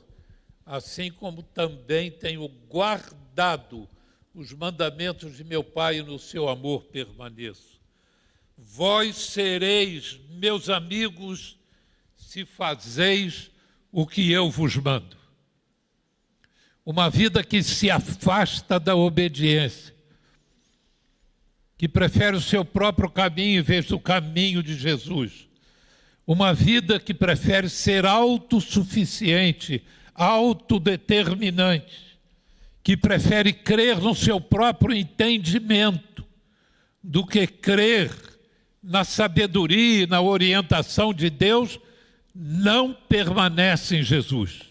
J: assim como também tenho guardado os mandamentos de meu Pai, e no seu amor permaneço. Vós sereis meus amigos se fazeis o que eu vos mando. Uma vida que se afasta da obediência, que prefere o seu próprio caminho em vez do caminho de Jesus. Uma vida que prefere ser autossuficiente, autodeterminante, que prefere crer no seu próprio entendimento do que crer na sabedoria e na orientação de Deus, não permanece em Jesus.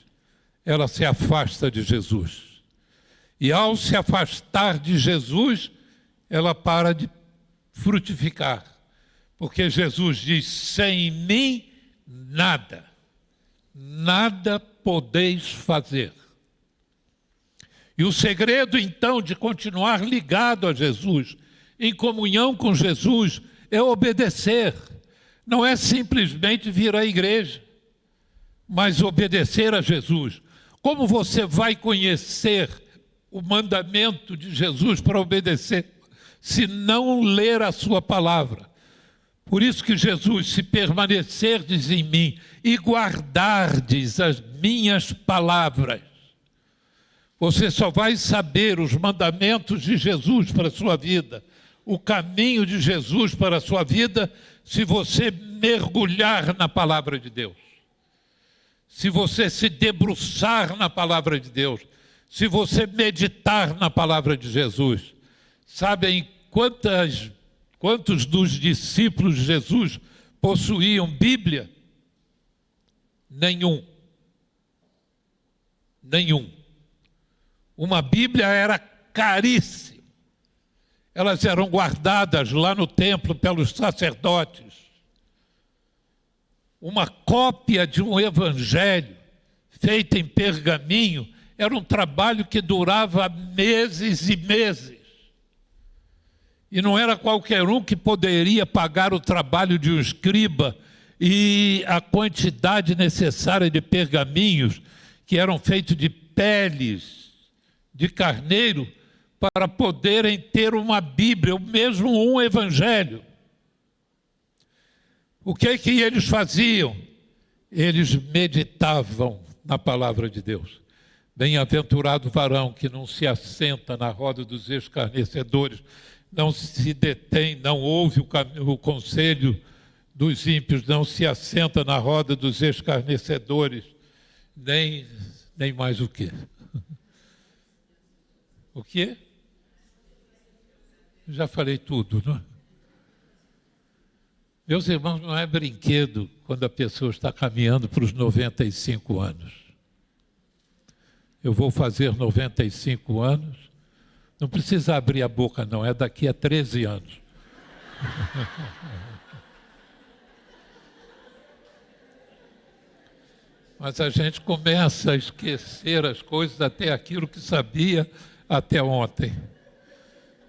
J: Ela se afasta de Jesus. E ao se afastar de Jesus, ela para de frutificar. Porque Jesus diz: sem mim nada, nada podeis fazer. E o segredo, então, de continuar ligado a Jesus, em comunhão com Jesus, é obedecer. Não é simplesmente vir à igreja, mas obedecer a Jesus. Como você vai conhecer o mandamento de Jesus para obedecer, se não ler a sua palavra? Por isso que Jesus, se permanecerdes em mim e guardardes as minhas palavras, você só vai saber os mandamentos de Jesus para a sua vida, o caminho de Jesus para a sua vida, se você mergulhar na palavra de Deus. Se você se debruçar na palavra de Deus, se você meditar na palavra de Jesus. Sabem quantos dos discípulos de Jesus possuíam Bíblia? Nenhum. Uma Bíblia era caríssima. Elas eram guardadas lá no templo pelos sacerdotes. Uma cópia de um evangelho feita em pergaminho era um trabalho que durava meses e meses. E não era qualquer um que poderia pagar o trabalho de um escriba e a quantidade necessária de pergaminhos, que eram feitos de peles de carneiro, para poderem ter uma Bíblia, ou mesmo um evangelho. O que eles faziam? Eles meditavam na palavra de Deus. Bem-aventurado o varão que não se assenta na roda dos escarnecedores, não se detém, não ouve o conselho dos ímpios, não se assenta na roda dos escarnecedores, nem mais o quê? O quê? Já falei tudo, não é? Meus irmãos, não é brinquedo quando a pessoa está caminhando para os 95 anos. Eu vou fazer 95 anos, não precisa abrir a boca não, é daqui a 13 anos. Mas a gente começa a esquecer as coisas, até aquilo que sabia até ontem.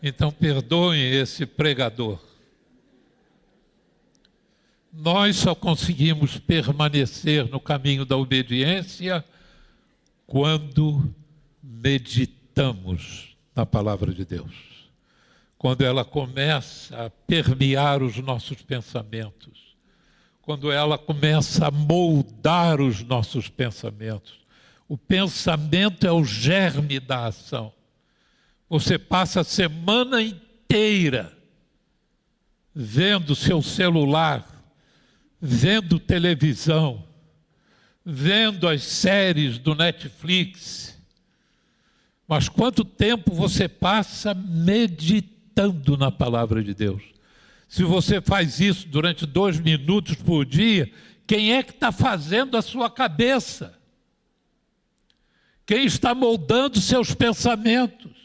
J: Então perdoem esse pregador. Nós só conseguimos permanecer no caminho da obediência quando meditamos na palavra de Deus. Quando ela começa a permear os nossos pensamentos. Quando ela começa a moldar os nossos pensamentos. O pensamento é o germe da ação. Você passa a semana inteira vendo seu celular, vendo televisão, vendo as séries do Netflix. Mas quanto tempo você passa meditando na palavra de Deus? Se você faz isso durante 2 minutos por dia, quem é que está fazendo a sua cabeça? Quem está moldando seus pensamentos?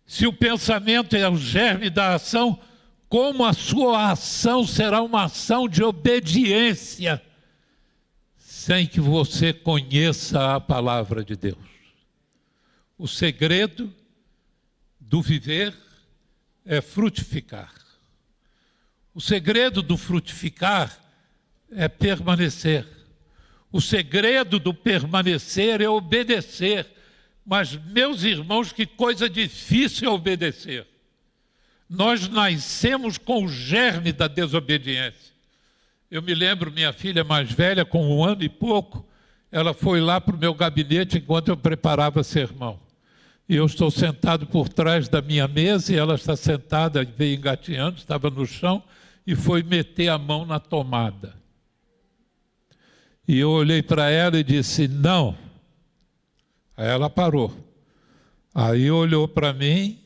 J: Se o pensamento é o germe da ação, como a sua ação será uma ação de obediência, sem que você conheça a palavra de Deus? O segredo do viver é frutificar. O segredo do frutificar é permanecer. O segredo do permanecer é obedecer. Mas, meus irmãos, que coisa difícil é obedecer. Nós nascemos com o germe da desobediência. Eu me lembro, minha filha mais velha, com 1 ano e pouco, ela foi lá para o meu gabinete enquanto eu preparava sermão. E eu estou sentado por trás da minha mesa e ela está sentada, veio engateando, estava no chão e foi meter a mão na tomada. E eu olhei para ela e disse, não. Aí ela parou. Aí olhou para mim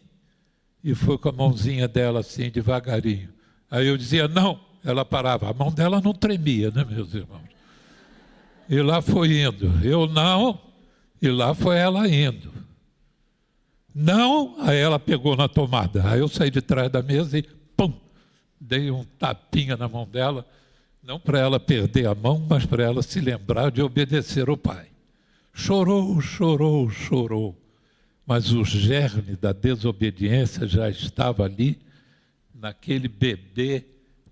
J: e foi com a mãozinha dela assim, devagarinho. Aí eu dizia, não. Ela parava. A mão dela não tremia, né, meus irmãos? E lá foi indo. Eu não. E lá foi ela indo. Não. Aí ela pegou na tomada. Aí eu saí de trás da mesa e pum, dei um tapinha na mão dela. Não para ela perder a mão, mas para ela se lembrar de obedecer ao pai. Chorou, chorou, chorou. Mas o germe da desobediência já estava ali, naquele bebê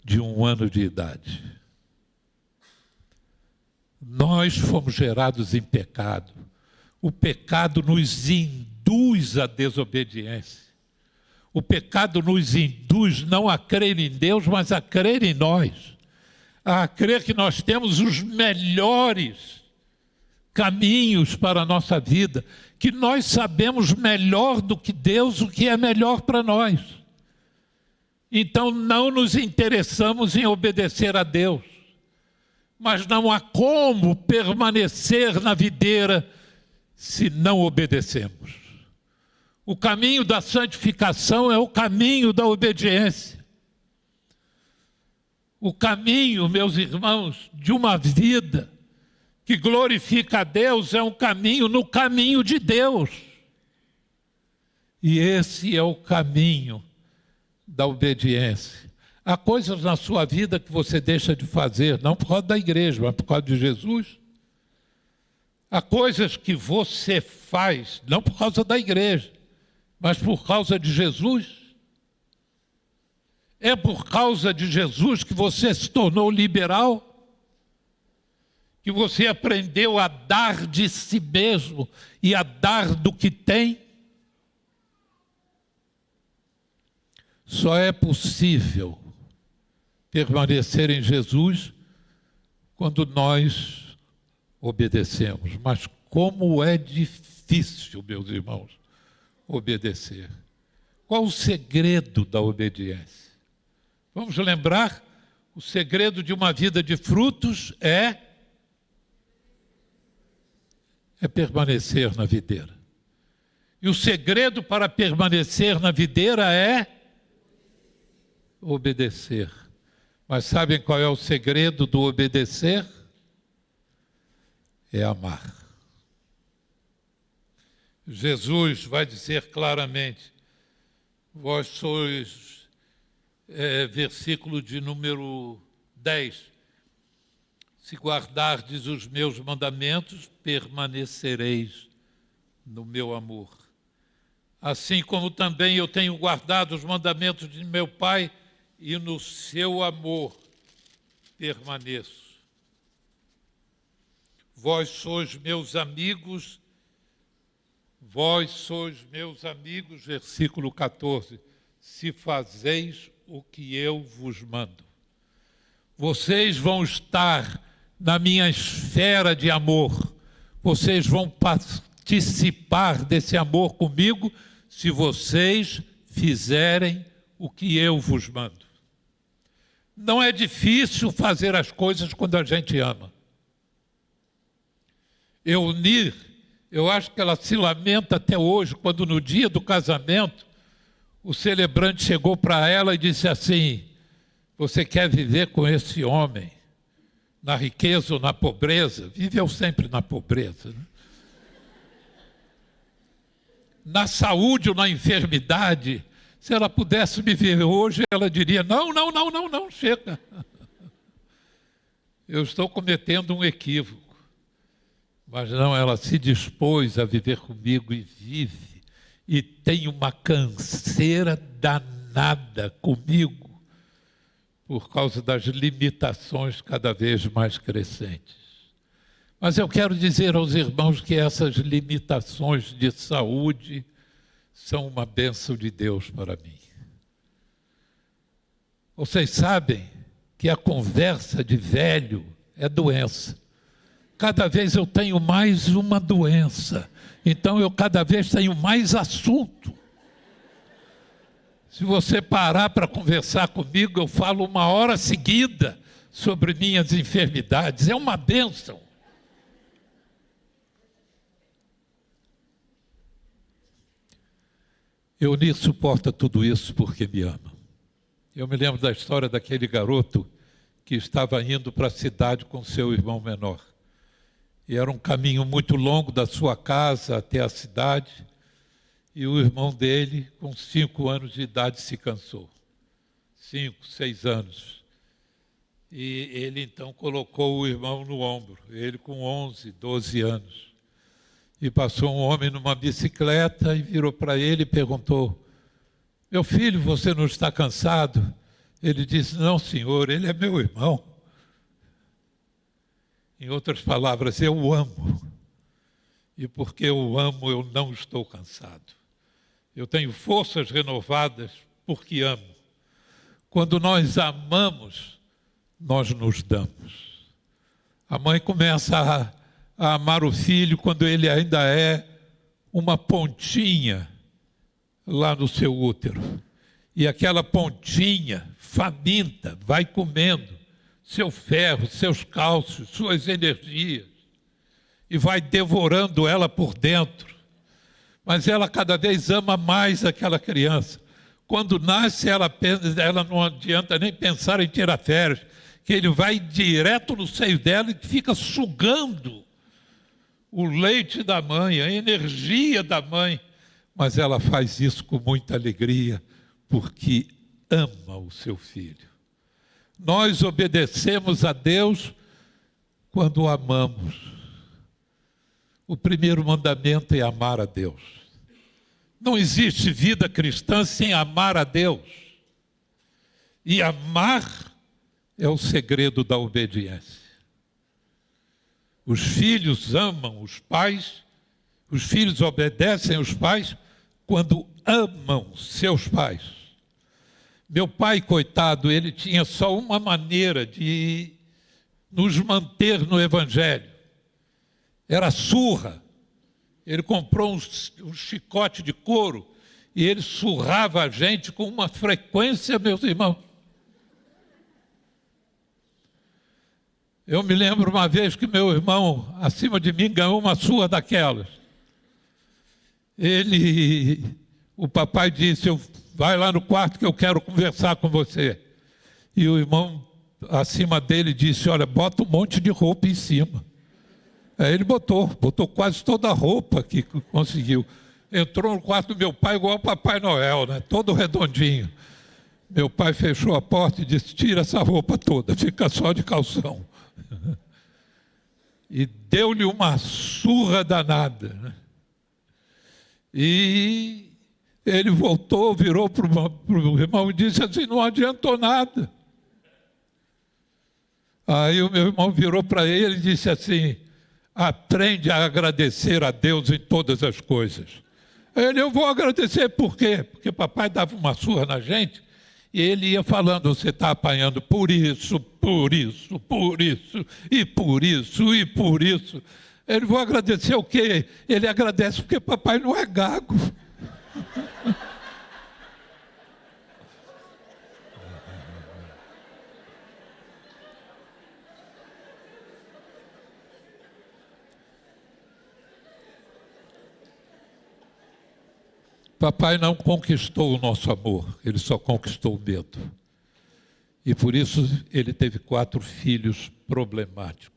J: de 1 ano de idade. Nós fomos gerados em pecado. O pecado nos induz à desobediência. O pecado nos induz não a crer em Deus, mas a crer em nós. A crer que nós temos os melhores caminhos para a nossa vida, que nós sabemos melhor do que Deus o que é melhor para nós. Então não nos interessamos em obedecer a Deus, mas não há como permanecer na videira se não obedecemos. O caminho da santificação é o caminho da obediência. O caminho, meus irmãos, de uma vida que glorifica a Deus é um caminho no caminho de Deus. E esse é o caminho da obediência. Há coisas na sua vida que você deixa de fazer, não por causa da igreja, mas por causa de Jesus. Há coisas que você faz, não por causa da igreja, mas por causa de Jesus. É por causa de Jesus que você se tornou liberal, que você aprendeu a dar de si mesmo e a dar do que tem. Só é possível permanecer em Jesus quando nós obedecemos. Mas como é difícil, meus irmãos, obedecer. Qual o segredo da obediência? Vamos lembrar, o segredo de uma vida de frutos é permanecer na videira. E o segredo para permanecer na videira é obedecer. Mas sabem qual é o segredo do obedecer? É amar. Jesus vai dizer claramente, vós sois, versículo de número 10, se guardardes os meus mandamentos, permanecereis no meu amor. Assim como também eu tenho guardado os mandamentos de meu Pai, e no seu amor permaneço. Vós sois meus amigos, versículo 14, se fazeis o que eu vos mando. Vocês vão estar na minha esfera de amor, vocês vão participar desse amor comigo se vocês fizerem o que eu vos mando. Não é difícil fazer as coisas quando a gente ama. Eunir, eu acho que ela se lamenta até hoje, quando no dia do casamento, o celebrante chegou para ela e disse assim, você quer viver com esse homem, na riqueza ou na pobreza? Viveu sempre na pobreza, né? na saúde ou na enfermidade, se ela pudesse me ver hoje, ela diria, não, chega. Eu estou cometendo um equívoco. Mas não, ela se dispôs a viver comigo e vive. E tem uma canseira danada comigo por causa das limitações cada vez mais crescentes. Mas eu quero dizer aos irmãos que essas limitações de saúde são uma bênção de Deus para mim. Vocês sabem que a conversa de velho é doença. Cada vez eu tenho mais uma doença. Então eu cada vez tenho mais assunto. Se você parar para conversar comigo, eu falo 1 hora seguida sobre minhas enfermidades. É uma bênção. Euni suporta tudo isso porque me ama. Eu me lembro da história daquele garoto que estava indo para a cidade com seu irmão menor. E era um caminho muito longo da sua casa até a cidade. E o irmão dele, com 5 anos de idade, se cansou. 5, 6 anos. E ele então colocou o irmão no ombro. Ele com 11, 12 anos. E passou um homem numa bicicleta e virou para ele e perguntou, meu filho, você não está cansado? Ele disse, não, senhor, ele é meu irmão. Em outras palavras, eu o amo. E porque eu o amo, eu não estou cansado. Eu tenho forças renovadas porque amo. Quando nós amamos, nós nos damos. A mãe começa a amar o filho quando ele ainda é uma pontinha lá no seu útero. E aquela pontinha faminta vai comendo seu ferro, seus cálcios, suas energias, e vai devorando ela por dentro. Mas ela cada vez ama mais aquela criança. Quando nasce, ela não adianta nem pensar em tirar férias, que ele vai direto no seio dela e fica sugando o leite da mãe, a energia da mãe. Mas ela faz isso com muita alegria, porque ama o seu filho. Nós obedecemos a Deus quando o amamos. O primeiro mandamento é amar a Deus. Não existe vida cristã sem amar a Deus. E amar é o segredo da obediência. Os filhos amam os pais, os filhos obedecem os pais quando amam seus pais. Meu pai, coitado, ele tinha só uma maneira de nos manter no Evangelho. Era surra. Ele comprou um chicote de couro e ele surrava a gente com uma frequência, meus irmãos. Eu me lembro uma vez que meu irmão, acima de mim, ganhou uma surra daquelas. O papai disse, vai lá no quarto que eu quero conversar com você. E o irmão, acima dele, disse, olha, bota um monte de roupa em cima. Aí ele botou quase toda a roupa que conseguiu. Entrou no quarto do meu pai igual o Papai Noel, né? Todo redondinho. Meu pai fechou a porta e disse, tira essa roupa toda, fica só de calção. E deu-lhe uma surra danada, né? E ele voltou, virou para o irmão e disse assim, não adiantou nada. Aí o meu irmão virou para ele e disse assim, aprende a agradecer a Deus em todas as coisas. Eu vou agradecer por quê? Porque papai dava uma surra na gente e ele ia falando, você está apanhando por isso, por isso, por isso, e por isso, e por isso. Ele vou agradecer o quê? Ele agradece porque papai não é gago. Papai não conquistou o nosso amor, ele só conquistou o medo. E por isso ele teve 4 filhos problemáticos.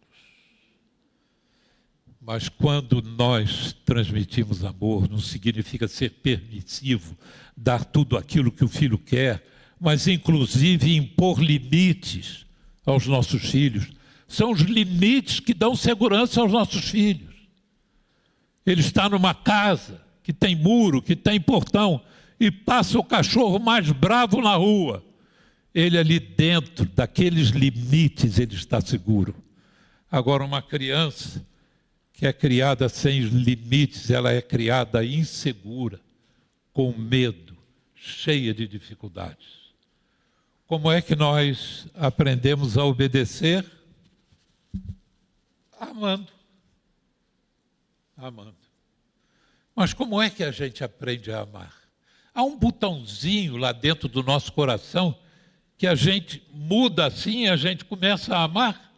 J: Mas quando nós transmitimos amor, não significa ser permissivo, dar tudo aquilo que o filho quer, mas inclusive impor limites aos nossos filhos. São os limites que dão segurança aos nossos filhos. Ele está numa casa que tem muro, que tem portão, e passa o cachorro mais bravo na rua. Ele ali dentro daqueles limites, ele está seguro. Agora, uma criança que é criada sem limites, ela é criada insegura, com medo, cheia de dificuldades. Como é que nós aprendemos a obedecer? Amando. Amando. Mas como é que a gente aprende a amar? Há um botãozinho lá dentro do nosso coração que a gente muda assim e a gente começa a amar.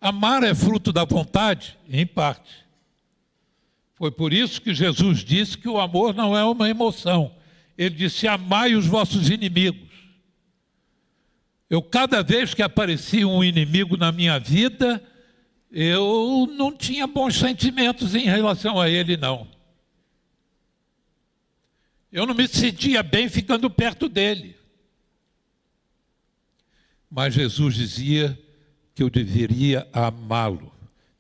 J: Amar é fruto da vontade? Em parte. Foi por isso que Jesus disse que o amor não é uma emoção. Ele disse, amai os vossos inimigos. Cada vez que aparecia um inimigo na minha vida, eu não tinha bons sentimentos em relação a ele, não. Eu não me sentia bem ficando perto dele. Mas Jesus dizia que eu deveria amá-lo.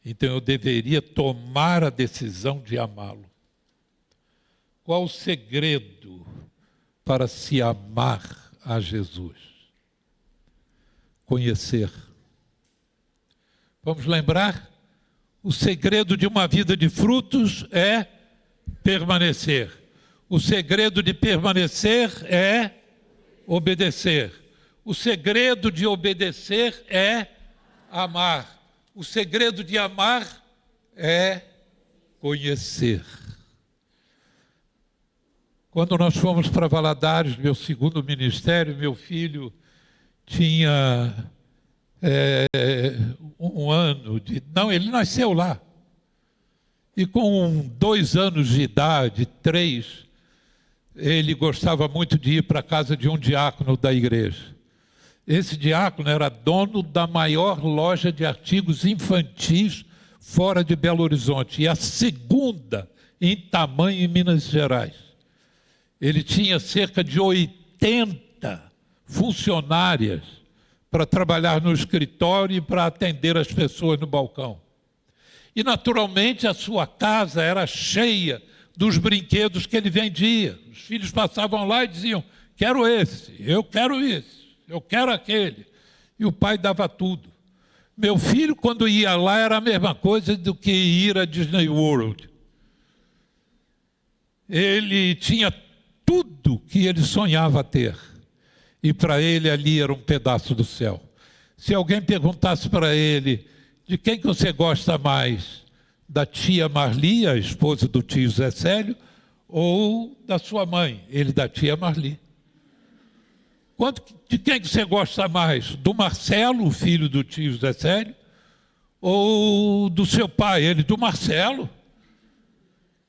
J: Então eu deveria tomar a decisão de amá-lo. Qual o segredo para se amar a Jesus? Conhecer. Vamos lembrar? O segredo de uma vida de frutos é permanecer. O segredo de permanecer é obedecer. O segredo de obedecer é amar. O segredo de amar é conhecer. Quando nós fomos para Valadares, meu segundo ministério, meu filho tinha um ano de... Não, ele nasceu lá. E com 2 anos de idade, 3, ele gostava muito de ir para a casa de um diácono da igreja. Esse diácono era dono da maior loja de artigos infantis fora de Belo Horizonte, e a segunda em tamanho em Minas Gerais. Ele tinha cerca de 80 funcionárias para trabalhar no escritório e para atender as pessoas no balcão. E, naturalmente, a sua casa era cheia dos brinquedos que ele vendia. Os filhos passavam lá e diziam, quero esse, eu quero esse. Eu quero aquele. E o pai dava tudo. Meu filho, quando ia lá, era a mesma coisa do que ir a Disney World. Ele tinha tudo que ele sonhava ter. E para ele ali era um pedaço do céu. Se alguém perguntasse para ele, de quem que você gosta mais? Da tia Marli, a esposa do tio Zé Célio, ou da sua mãe? Ele da tia Marli. De quem que você gosta mais? Do Marcelo, o filho do tio Zé Célio? Ou do seu pai? Ele do Marcelo.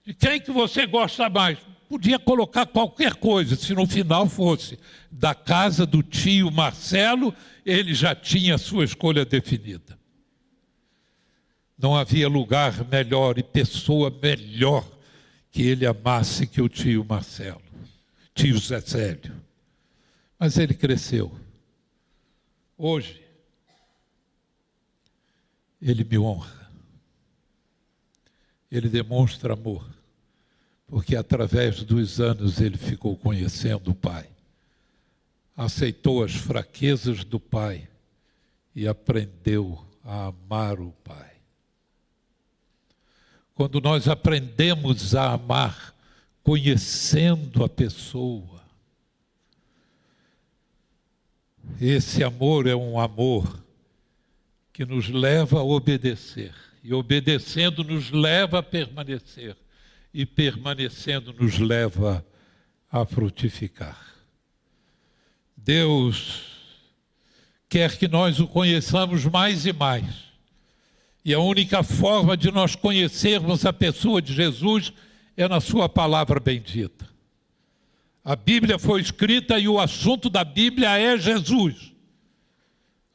J: De quem que você gosta mais? Podia colocar qualquer coisa, se no final fosse da casa do tio Marcelo, ele já tinha a sua escolha definida. Não havia lugar melhor e pessoa melhor que ele amasse que o tio Marcelo, tio Zé Célio. Mas ele cresceu. Hoje, ele me honra. Ele demonstra amor. Porque através dos anos ele ficou conhecendo o Pai. Aceitou as fraquezas do Pai e aprendeu a amar o Pai. Quando nós aprendemos a amar, conhecendo a pessoa, esse amor é um amor que nos leva a obedecer. E obedecendo nos leva a permanecer. E permanecendo nos leva a frutificar. Deus quer que nós o conheçamos mais e mais. E a única forma de nós conhecermos a pessoa de Jesus é na sua palavra bendita. A Bíblia foi escrita e o assunto da Bíblia é Jesus.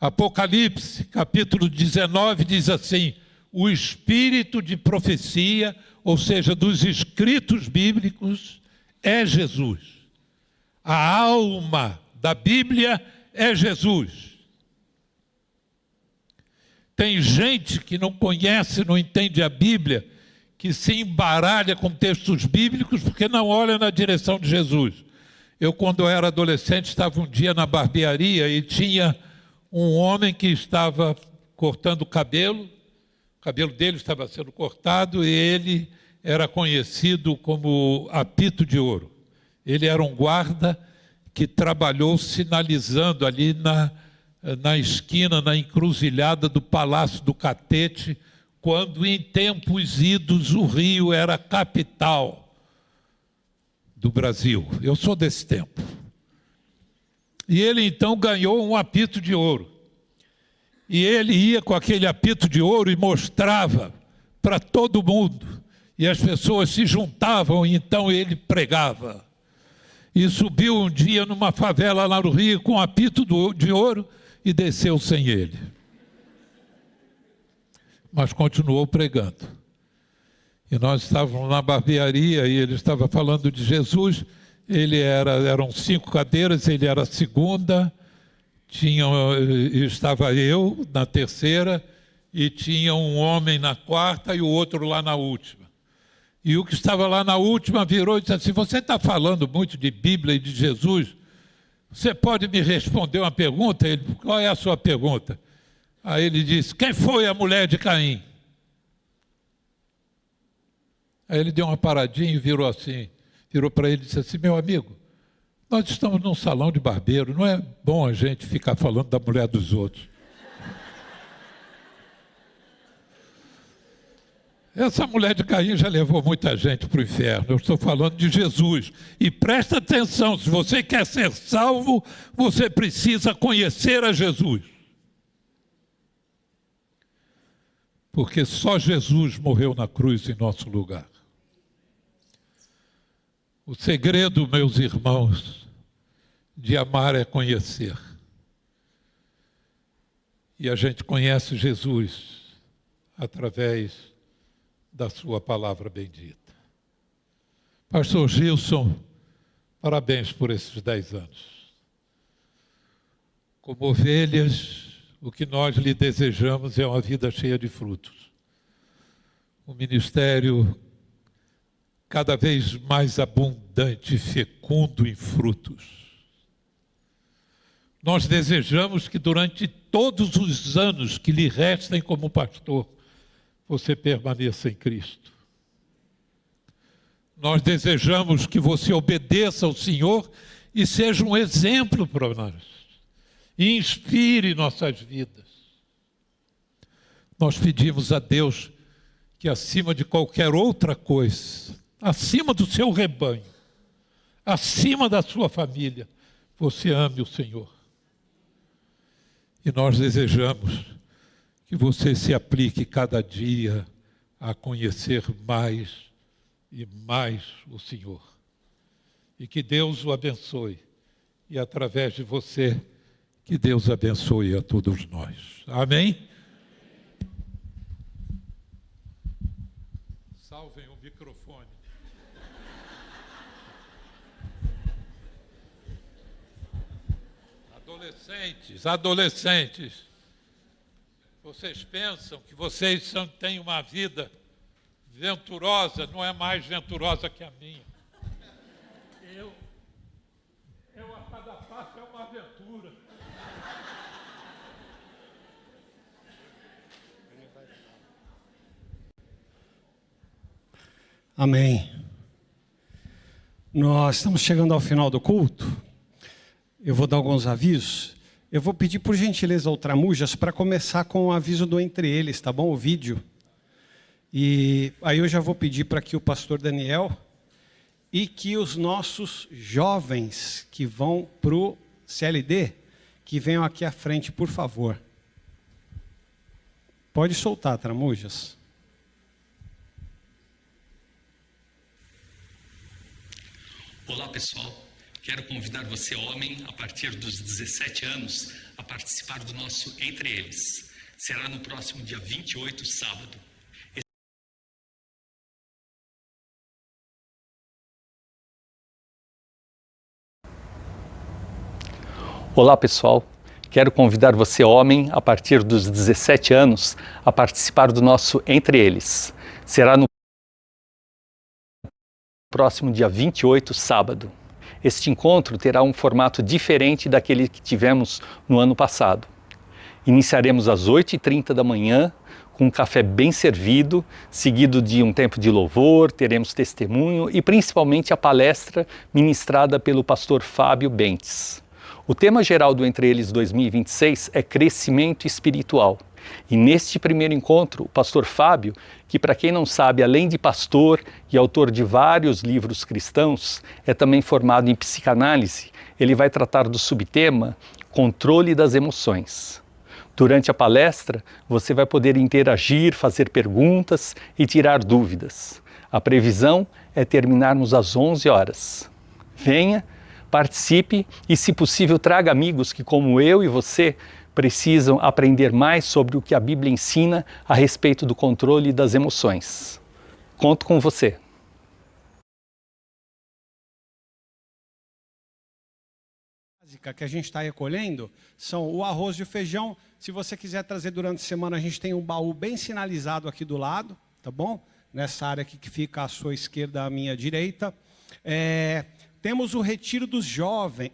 J: Apocalipse, capítulo 19, diz assim: o espírito de profecia, ou seja, dos escritos bíblicos, é Jesus. A alma da Bíblia é Jesus. Tem gente que não conhece, não entende a Bíblia, que se embaralha com textos bíblicos porque não olha na direção de Jesus. Eu, quando eu era adolescente, estava um dia na barbearia e tinha um homem que estava cortando o cabelo dele estava sendo cortado e ele era conhecido como Apito de Ouro. Ele era um guarda que trabalhou sinalizando ali na esquina, na encruzilhada do Palácio do Catete, quando em tempos idos o Rio era a capital do Brasil. Eu sou desse tempo. E ele então ganhou um apito de ouro. E ele ia com aquele apito de ouro e mostrava para todo mundo. E as pessoas se juntavam e então ele pregava. E subiu um dia numa favela lá no Rio com um apito de ouro e desceu sem ele. Mas continuou pregando. E nós estávamos na barbearia e ele estava falando de Jesus. Eram 5 cadeiras, ele era a segunda, estava eu na terceira e tinha um homem na quarta e o outro lá na última. E o que estava lá na última virou e disse assim: você está falando muito de Bíblia e de Jesus? Você pode me responder uma pergunta? Ele: qual é a sua pergunta? Aí ele disse: quem foi a mulher de Caim? Aí ele deu uma paradinha e virou para ele e disse assim: meu amigo, nós estamos num salão de barbeiro, não é bom a gente ficar falando da mulher dos outros. Essa mulher de Caim já levou muita gente para o inferno. Eu estou falando de Jesus. E presta atenção, se você quer ser salvo, você precisa conhecer a Jesus. Porque só Jesus morreu na cruz em nosso lugar. O segredo, meus irmãos, de amar é conhecer. E a gente conhece Jesus através da sua palavra bendita. Pastor Gilson, parabéns por esses 10 anos. Como ovelhas, o que nós lhe desejamos é uma vida cheia de frutos. Um ministério cada vez mais abundante e fecundo em frutos. Nós desejamos que durante todos os anos que lhe restem como pastor, você permaneça em Cristo. Nós desejamos que você obedeça ao Senhor e seja um exemplo para nós. E inspire nossas vidas. Nós pedimos a Deus que acima de qualquer outra coisa, acima do seu rebanho, acima da sua família, você ame o Senhor. E nós desejamos que você se aplique cada dia a conhecer mais e mais o Senhor. E que Deus o abençoe. E através de você, que Deus abençoe a todos nós. Amém? Salvem o microfone. Adolescentes. Vocês pensam que vocês têm uma vida venturosa, não é mais venturosa que a minha. Eu a cada passo é uma aventura.
C: Amém. Nós estamos chegando ao final do culto. Eu vou dar alguns avisos. Eu vou pedir, por gentileza, ao Tramujas para começar com o aviso do Entre Eles, tá bom? O vídeo. E aí eu já vou pedir para que o pastor Daniel e que os nossos jovens que vão para o CLD, que venham aqui à frente, por favor. Pode soltar, Tramujas.
K: Olá, pessoal. Quero convidar você, homem, a partir dos 17 anos, a participar do nosso Entre Eles. Será no próximo dia 28, sábado. Olá, pessoal. Quero convidar você, homem, a partir dos 17 anos, a participar do nosso Entre Eles. Será no próximo dia 28, sábado. Este encontro terá um formato diferente daquele que tivemos no ano passado. Iniciaremos às 8h30 da manhã, com um café bem servido, seguido de um tempo de louvor, teremos testemunho e principalmente a palestra ministrada pelo pastor Fábio Bentes. O tema geral do Entre Eles 2026 é crescimento espiritual. E neste primeiro encontro, o pastor Fábio, que para quem não sabe, além de pastor e autor de vários livros cristãos, é também formado em psicanálise, ele vai tratar do subtema controle das emoções. Durante a palestra, você vai poder interagir, fazer perguntas e tirar dúvidas. A previsão é terminarmos às 11 horas. Venha, participe e, se possível, traga amigos que, como eu e você, precisam aprender mais sobre o que a Bíblia ensina a respeito do controle das emoções. Conto com você.
C: Que a gente está recolhendo são o arroz e o feijão. Se você quiser trazer durante a semana, a gente tem um baú bem sinalizado aqui do lado, tá bom? Nessa área aqui que fica à sua esquerda, à minha direita. Temos o retiro dos jovens,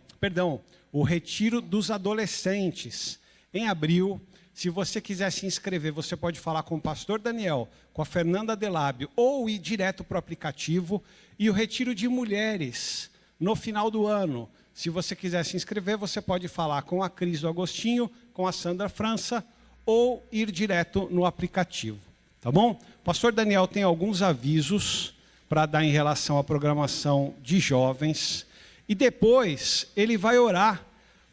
C: o retiro dos adolescentes. Em abril, se você quiser se inscrever, você pode falar com o pastor Daniel, com a Fernanda Delábio, ou ir direto para o aplicativo. E o retiro de mulheres, no final do ano. Se você quiser se inscrever, você pode falar com a Cris do Agostinho, com a Sandra França, ou ir direto no aplicativo. Tá bom? O pastor Daniel tem alguns avisos para dar em relação à programação de jovens. E depois ele vai orar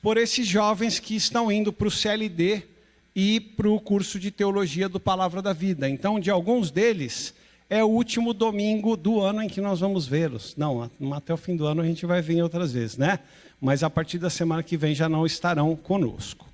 C: por esses jovens que estão indo para o CLD e para o curso de Teologia do Palavra da Vida. Então, de alguns deles, é o último domingo do ano em que nós vamos vê-los. Não, até o fim do ano a gente vai vir outras vezes, né? Mas a partir da semana que vem já não estarão conosco.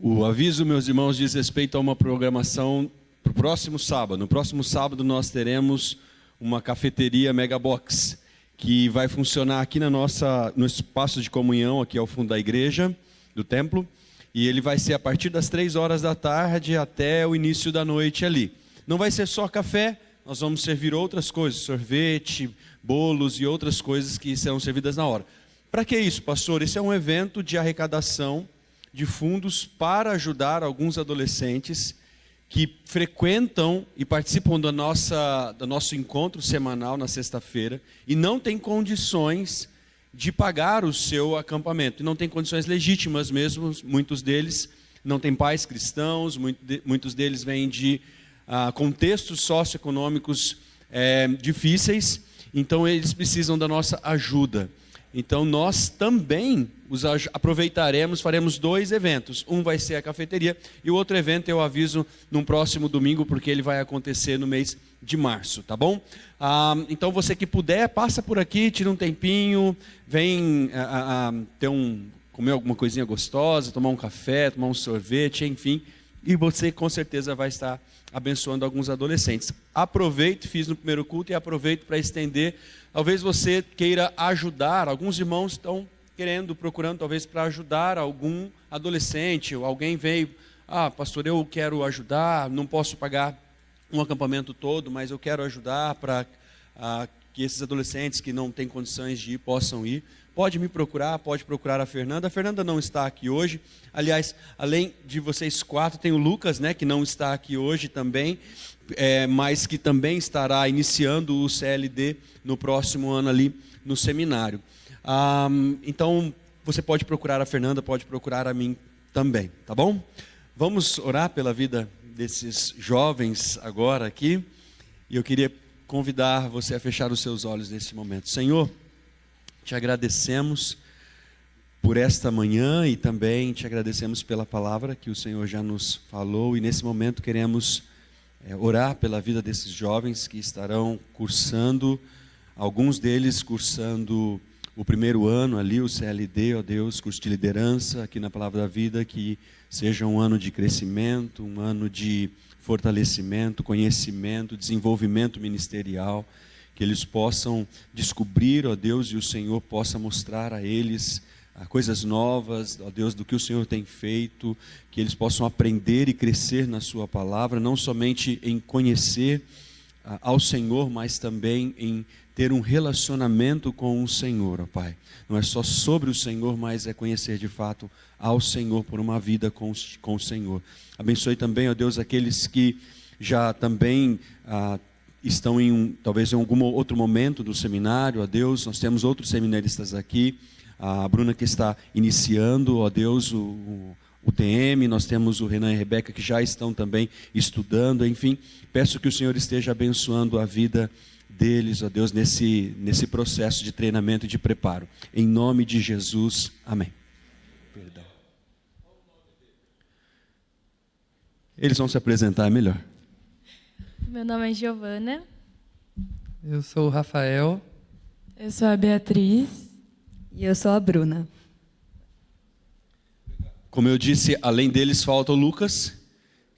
I: O aviso, meus irmãos, diz respeito a uma programação para o próximo sábado. No próximo sábado nós teremos uma cafeteria Megabox, que vai funcionar aqui no espaço de comunhão, aqui ao fundo da igreja, do templo. E ele vai ser a partir das 3 horas da tarde até o início da noite ali. Não vai ser só café, nós vamos servir outras coisas, sorvete, bolos e outras coisas que serão servidas na hora. Para que isso, pastor? Esse é um evento de arrecadação de fundos para ajudar alguns adolescentes que frequentam e participam do nosso encontro semanal na sexta-feira e não têm condições de pagar o seu acampamento. E não tem condições legítimas mesmo, muitos deles não têm pais cristãos, muitos deles vêm de contextos socioeconômicos difíceis, então eles precisam da nossa ajuda. Então nós também aproveitaremos, faremos 2 eventos. Um vai ser a cafeteria e o outro evento eu aviso num próximo domingo, porque ele vai acontecer no mês de março, tá bom? Então você que puder, passa por aqui, tira um tempinho, vem comer alguma coisinha gostosa, tomar um café, tomar um sorvete, enfim. E você com certeza vai estar abençoando alguns adolescentes. Aproveito, fiz no primeiro culto e aproveito para estender. Talvez você queira ajudar, alguns irmãos estão procurando talvez para ajudar algum adolescente, ou alguém veio, pastor, eu quero ajudar, não posso pagar um acampamento todo, mas eu quero ajudar para que esses adolescentes que não têm condições de ir, possam ir. Pode me procurar, pode procurar a Fernanda. A Fernanda não está aqui hoje. Aliás, além de vocês 4, tem o Lucas, né, que não está aqui hoje também, mas que também estará iniciando o CLD no próximo ano ali no seminário. Então, você pode procurar a Fernanda, pode procurar a mim também, tá bom? Vamos orar pela vida desses jovens agora aqui. E eu queria convidar você a fechar os seus olhos nesse momento. Senhor, te agradecemos por esta manhã e também te agradecemos pela palavra que o Senhor já nos falou. E nesse momento queremos orar pela vida desses jovens que estarão cursando, alguns deles cursando o primeiro ano ali, o CLD, ó Deus, curso de liderança aqui na Palavra da Vida, que seja um ano de crescimento, um ano de fortalecimento, conhecimento, desenvolvimento ministerial, que eles possam descobrir, ó Deus, e o Senhor possa mostrar a eles coisas novas, ó Deus, do que o Senhor tem feito, que eles possam aprender e crescer na sua palavra, não somente em conhecer ao Senhor, mas também em ter um relacionamento com o Senhor, ó Pai. Não é só sobre o Senhor, mas é conhecer de fato ao Senhor por uma vida com o Senhor. Abençoe também, ó Deus, aqueles que já também estão talvez em algum outro momento do seminário, ó Deus. Nós temos outros seminaristas aqui, a Bruna que está iniciando, ó Deus, o TM, nós temos o Renan e a Rebeca que já estão também estudando, enfim. Peço que o Senhor esteja abençoando a vida deles, ó Deus, nesse processo de treinamento e de preparo. Em nome de Jesus, amém. Perdão. Eles vão se apresentar melhor.
L: Meu nome é Giovana.
M: Eu sou o Rafael.
L: Eu sou a Beatriz.
N: E eu sou a Bruna.
I: Como eu disse, além deles falta o Lucas,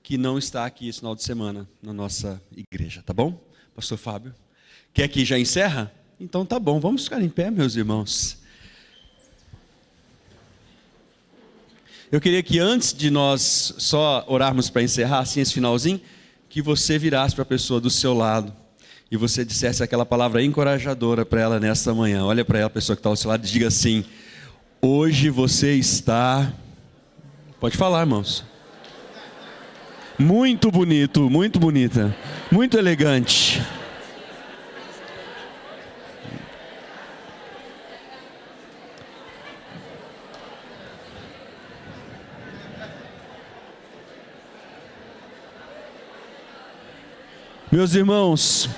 I: que não está aqui esse final de semana na nossa igreja, tá bom? Pastor Fábio. Quer que já encerra? Então tá bom, vamos ficar em pé, meus irmãos. Eu queria que antes de nós só orarmos para encerrar, assim, esse finalzinho, que você virasse para a pessoa do seu lado e você dissesse aquela palavra encorajadora para ela nesta manhã. Olha para ela, a pessoa que está ao seu lado, e diga assim: hoje você está... Pode falar, irmãos. Muito bonito, muito bonita, muito elegante. Meus irmãos,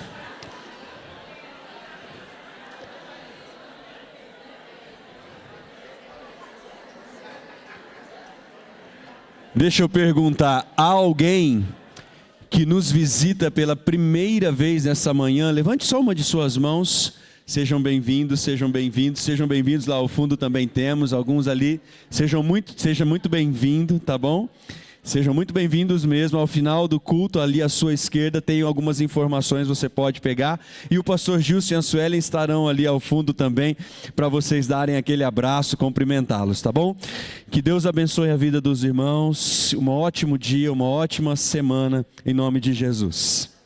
I: deixa eu perguntar, há alguém que nos visita pela primeira vez nessa manhã? Levante só uma de suas mãos. Sejam bem-vindos, sejam bem-vindos, sejam bem-vindos. Lá ao fundo também temos alguns ali. Seja muito bem-vindo, tá bom? Sejam muito bem-vindos mesmo. Ao final do culto, ali à sua esquerda, tem algumas informações, você pode pegar. E o pastor Gilson e a Suelen estarão ali ao fundo também, para vocês darem aquele abraço, cumprimentá-los, tá bom? Que Deus abençoe a vida dos irmãos. Um ótimo dia, uma ótima semana, em nome de Jesus.